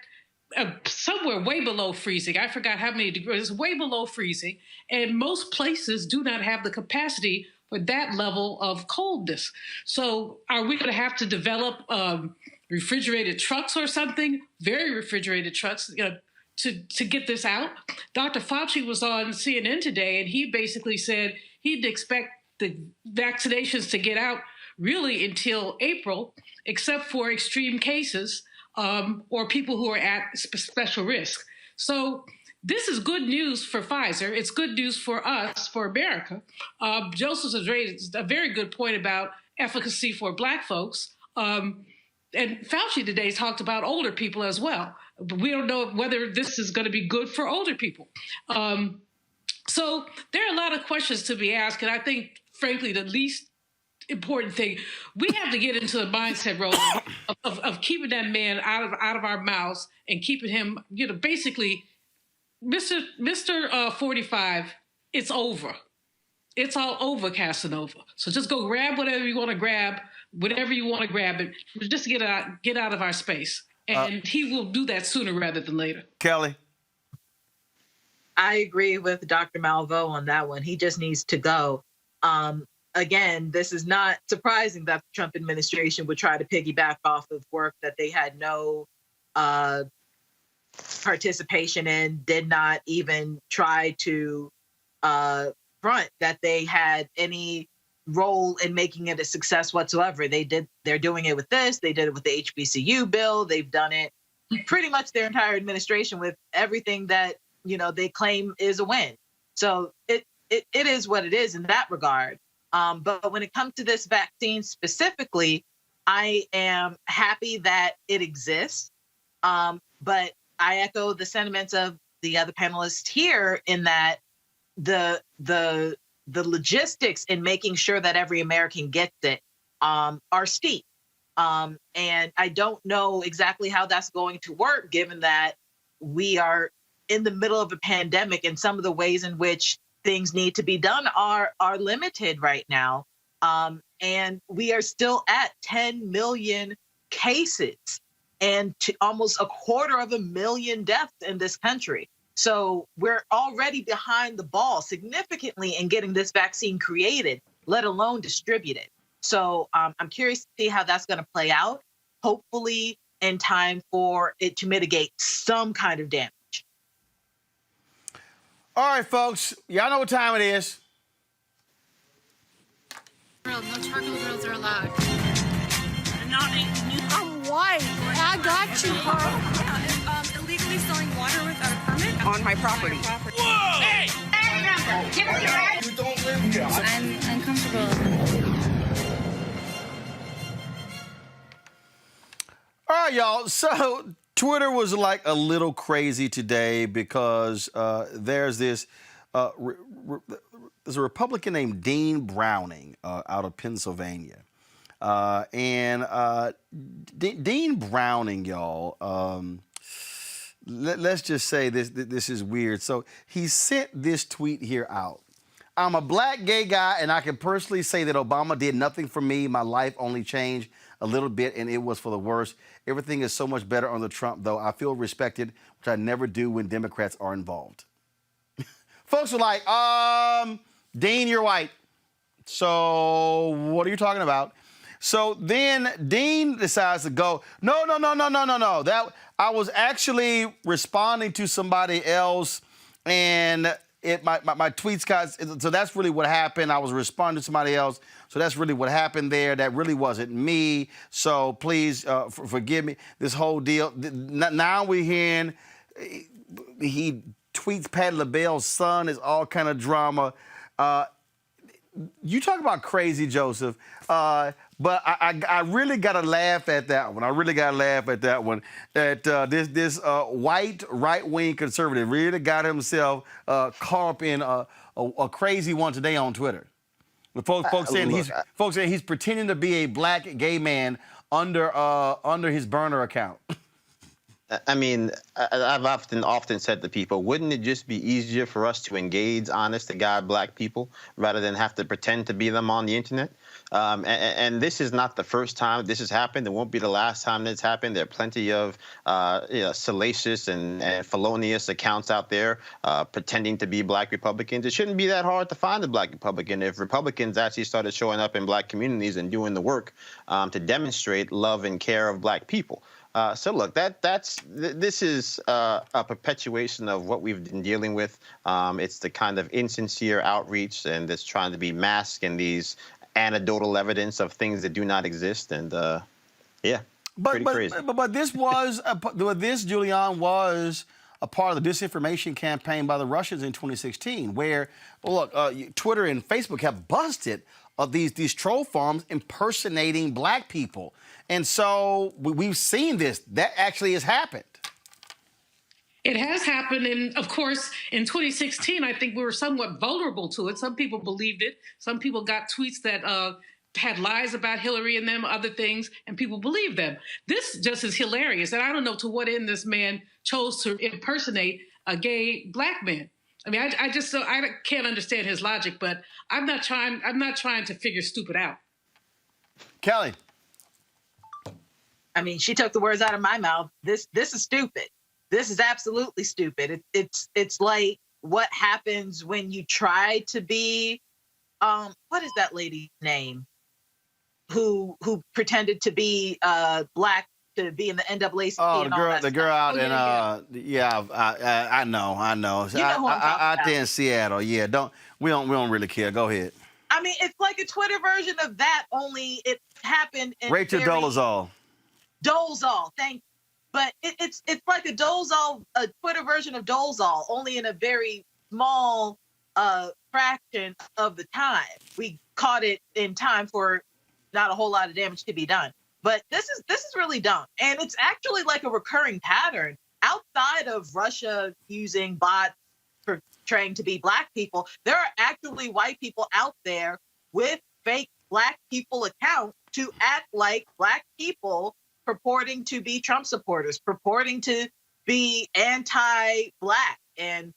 somewhere way below freezing. I forgot how many degrees, way below freezing. And most places do not have the capacity for that level of coldness. So are we going to have to develop refrigerated trucks or something, very refrigerated trucks, to get this out? Dr. Fauci was on CNN today, and he basically said he'd expect the vaccinations to get out really until April, except for extreme cases or people who are at special risk. So this is good news for Pfizer. It's good news for us, for America. Joseph has raised a very good point about efficacy for Black folks. And Fauci today talked about older people as well. But we don't know whether this is going to be good for older people. So there are a lot of questions to be asked. And I think, frankly, the least important thing, we have to get into the mindset, Roland, of keeping that man out of our mouths and keeping him, basically, Mr. 45, it's over. It's all over, Casanova. So just go grab whatever you want to grab, and just get out of our space. And he will do that sooner rather than later. Kelly? I agree with Dr. Malveaux on that one. He just needs to go. Again, this is not surprising that the Trump administration would try to piggyback off of work that they had no participation in, did not even try to front that they had any role in making it a success whatsoever. They're doing it with this. They did it with the HBCU bill. They've done it pretty much their entire administration with everything that, they claim is a win. So it is what it is in that regard. But when it comes to this vaccine specifically, I am happy that it exists. But I echo the sentiments of the other panelists here in that the logistics in making sure that every American gets it are steep. And I don't know exactly how that's going to work, given that we are in the middle of a pandemic and some of the ways in which things need to be done are limited right now. And we are still at 10 million cases and to almost 250,000 deaths in this country. So we're already behind the ball significantly in getting this vaccine created, let alone distributed. So I'm curious to see how that's going to play out, hopefully in time for it to mitigate some kind of damage. All right, folks, y'all know what time it is. No charcoal grills are allowed. I'm white. I got you, Carl. Yeah, illegally selling water without a permit On my property. Whoa! Hey! You don't live here. I'm uncomfortable. All right, y'all. So Twitter was like a little crazy today because there's this there's a Republican named Dean Browning out of Pennsylvania. Dean Browning, y'all, let's just say this is weird. So he sent this tweet here out. I'm a black gay guy, and I can personally say that Obama did nothing for me. My life only changed a little bit, and it was for the worse. Everything is so much better under Trump, though. I feel respected, which I never do when Democrats are involved. Folks are like, Dean, you're white. So what are you talking about? So then Dean decides to go, no. That I was actually responding to somebody else, and my tweets got, so that's really what happened. I was responding to somebody else, so that's really what happened there. That really wasn't me. So please forgive me. This whole deal. Now we're hearing he tweets Patti LaBelle's son is all kind of drama. You talk about crazy, Joseph. But I really got to laugh at that one. I really got to laugh at that one. That this white right-wing conservative really got himself caught up in a crazy one today on Twitter. The folks saying he's pretending to be a black gay man under his burner account. I mean, I've often said to people, wouldn't it just be easier for us to engage honest-to-God black people rather than have to pretend to be them on the internet? And this is not the first time this has happened. It won't be the last time that's happened. There are plenty of salacious and felonious accounts out there pretending to be black Republicans. It shouldn't be that hard to find a black Republican if Republicans actually started showing up in black communities and doing the work to demonstrate love and care of black people. So look, this is a perpetuation of what we've been dealing with. It's the kind of insincere outreach and that's trying to be masked in these anecdotal evidence of things that do not exist. And pretty crazy. But this was this, Julian, was a part of the disinformation campaign by the Russians in 2016, where Twitter and Facebook have busted of these troll farms impersonating black people. And so we've seen this. That actually has happened. It has happened, and of course, in 2016, I think we were somewhat vulnerable to it. Some people believed it. Some people got tweets that had lies about Hillary and them, other things, and people believed them. This just is hilarious, and I don't know to what end this man chose to impersonate a gay black man. I mean, I can't understand his logic, but I'm not trying to figure stupid out. Kelly. I mean, she took the words out of my mouth. This is stupid. This is absolutely stupid. It's like what happens when you try to be, what is that lady's name? Who pretended to be black to be in the NAACP? Oh, and all that the girl stuff. out I know. You know who I'm talking out about. there in Seattle. Yeah, we don't really care. Go ahead. I mean, it's like a Twitter version of that, only it happened in Rachel Dolezal. Dolezal, thank you. But it's like a Twitter version of Dolezal, only in a very small fraction of the time. We caught it in time for not a whole lot of damage to be done. But this is really dumb. And it's actually like a recurring pattern outside of Russia using bots portraying to be black people. There are actually white people out there with fake black people accounts to act like black people, purporting to be Trump supporters, purporting to be anti-black and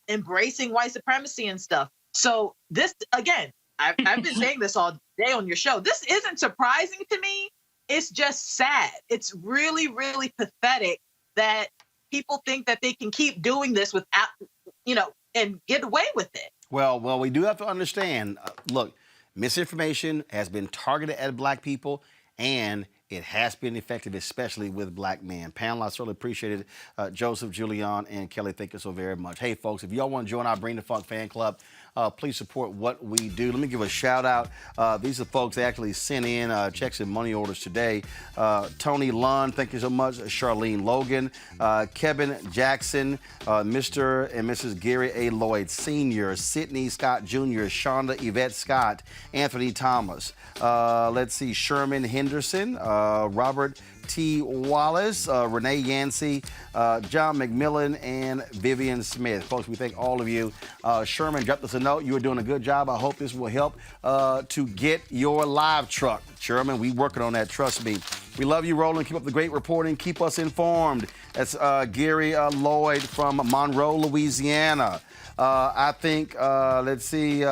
embracing white supremacy and stuff. So this, again, I've been saying this all day on your show. This isn't surprising to me. It's just sad. It's really, really pathetic that people think that they can keep doing this without, and get away with it. Well, we do have to understand, look, misinformation has been targeted at black people, and it has been effective, especially with black men. Panel, I certainly appreciate it. Joseph, Julian, and Kelly, thank you so very much. Hey, folks, if y'all want to join our Bring the Funk fan club, please support what we do. Let me give a shout out. These are folks that actually sent in checks and money orders today. Tony Lund, thank you so much. Charlene Logan, Kevin Jackson, Mr. and Mrs. Gary A. Lloyd Sr., Sidney Scott Jr., Shonda Yvette Scott, Anthony Thomas. Let's see, Sherman Henderson, Robert T. Wallace, Renee Yancey, John McMillan, and Vivian Smith. Folks, we thank all of you. Sherman dropped us a note. You are doing a good job. I hope this will help to get your live truck. Sherman, we working on that, trust me. We love you, Roland. Keep up the great reporting. Keep us informed. That's Gary Lloyd from Monroe, Louisiana. I think, let's see,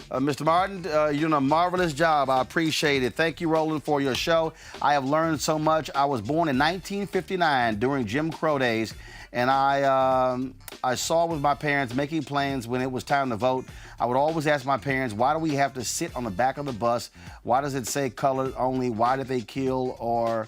Mr. Martin, you're doing a marvelous job. I appreciate it. Thank you, Roland, for your show. I have learned so much. I was born in 1959 during Jim Crow days, and I saw with my parents making plans when it was time to vote. I would always ask my parents, why do we have to sit on the back of the bus? Why does it say colored only? Why did they kill or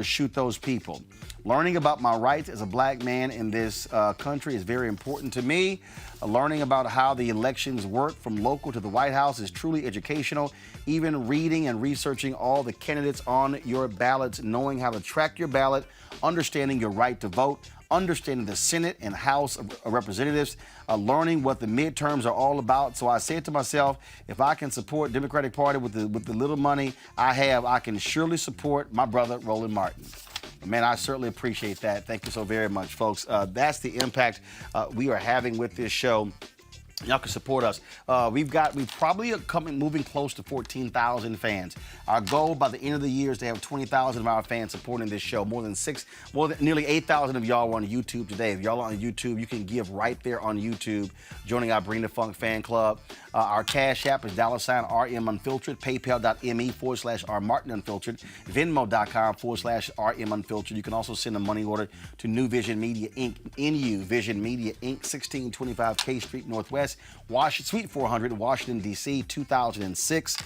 shoot those people? Learning about my rights as a black man in this country is very important to me. Learning about how the elections work from local to the White House is truly educational. Even reading and researching all the candidates on your ballots, knowing how to track your ballot, understanding your right to vote, understanding the Senate and House of Representatives, learning what the midterms are all about. So I said to myself, if I can support Democratic Party with the little money I have, I can surely support my brother, Roland Martin. Man, I certainly appreciate that. Thank you so very much, folks. That's the impact we are having with this show. Y'all can support us. We probably are moving close to 14,000 fans. Our goal by the end of the year is to have 20,000 of our fans supporting this show. Nearly 8,000 of y'all are on YouTube today. If y'all are on YouTube, you can give right there on YouTube, joining our Bring the Funk fan club. Our Cash App is $RM Unfiltered, PayPal.me/R Martin Unfiltered, Venmo.com/RM Unfiltered. You can also send a money order to New Vision Media Inc., NU Vision Media Inc., 1625 K Street Northwest, Suite 400, Washington, D.C., 2006.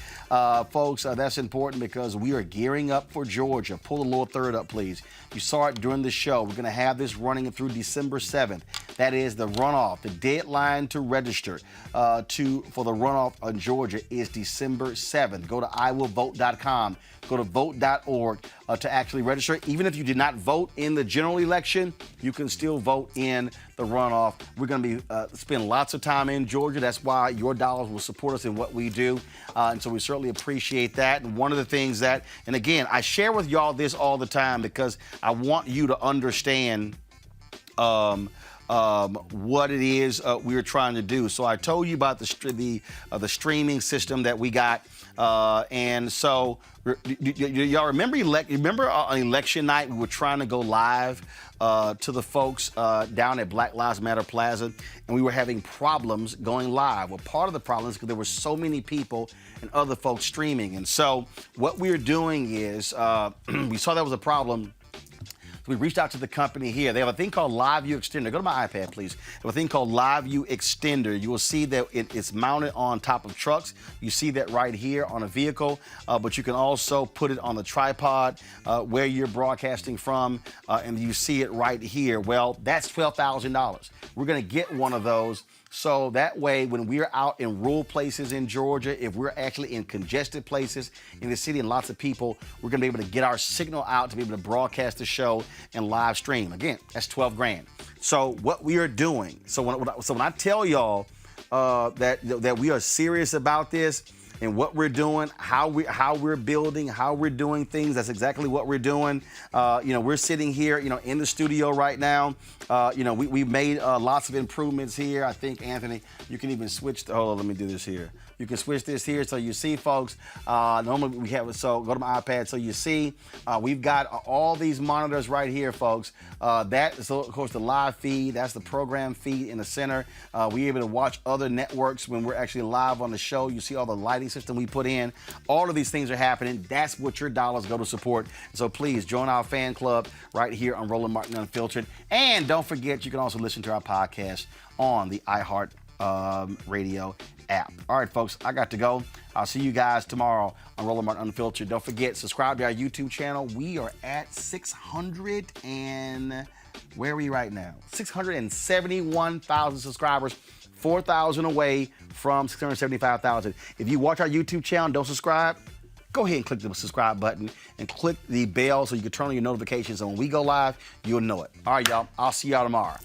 Folks, that's important because we are gearing up for Georgia. Pull the lower third up, please. You saw it during the show. We're going to have this running through December 7th. That is the runoff. The deadline to register for the runoff on Georgia is December 7th. Go to iwillvote.com. Go to vote.org to actually register. Even if you did not vote in the general election, you can still vote in the runoff. We're going to be spend lots of time in Georgia. That's why your dollars will support us in what we do. And so we certainly appreciate that. And one of the things that, and again, I share with y'all this all the time because I want you to understand what it is we're trying to do. So I told you about the streaming system that we got. And so y'all remember on election night, we were trying to go live to the folks down at Black Lives Matter Plaza, and we were having problems going live. Well, part of the problem is because there were so many people and other folks streaming. And so what we're doing is we saw that was a problem. So we reached out to the company here. They have a thing called LiveView Extender. Go to my iPad, please. They have a thing called LiveView Extender. You will see that it's mounted on top of trucks. You see that right here on a vehicle, but you can also put it on the tripod where you're broadcasting from, and you see it right here. Well, that's $12,000. We're going to get one of those. So that way, when we're out in rural places in Georgia, if we're actually in congested places in the city and lots of people, we're gonna be able to get our signal out to be able to broadcast the show and live stream. Again, that's 12 grand. So what we are doing, so when I tell y'all that we are serious about this and what we're doing, how we're building, how we're doing things, that's exactly what we're doing. We're sitting here, in the studio right now. We've made lots of improvements here. I think, Anthony, you can even switch. Hold on, let me do this here. You can switch this here so you see, folks. Normally we have it, so go to my iPad so you see. We've got all these monitors right here, folks. That is, of course, the live feed. That's the program feed in the center. We're able to watch other networks when we're actually live on the show. You see all the lighting system we put in. All of these things are happening. That's what your dollars go to support. So please join our fan club right here on Roland Martin Unfiltered. And don't forget, you can also listen to our podcast on the iHeart Radio app. All right, folks, I got to go. I'll see you guys tomorrow on Roland Martin Unfiltered. Don't forget, subscribe to our YouTube channel. We are at 600 and where are we right now? 671,000 subscribers, 4,000 away from 675,000. If you watch our YouTube channel and don't subscribe, go ahead and click the subscribe button and click the bell so you can turn on your notifications. And when we go live, you'll know it. All right, y'all. I'll see y'all tomorrow.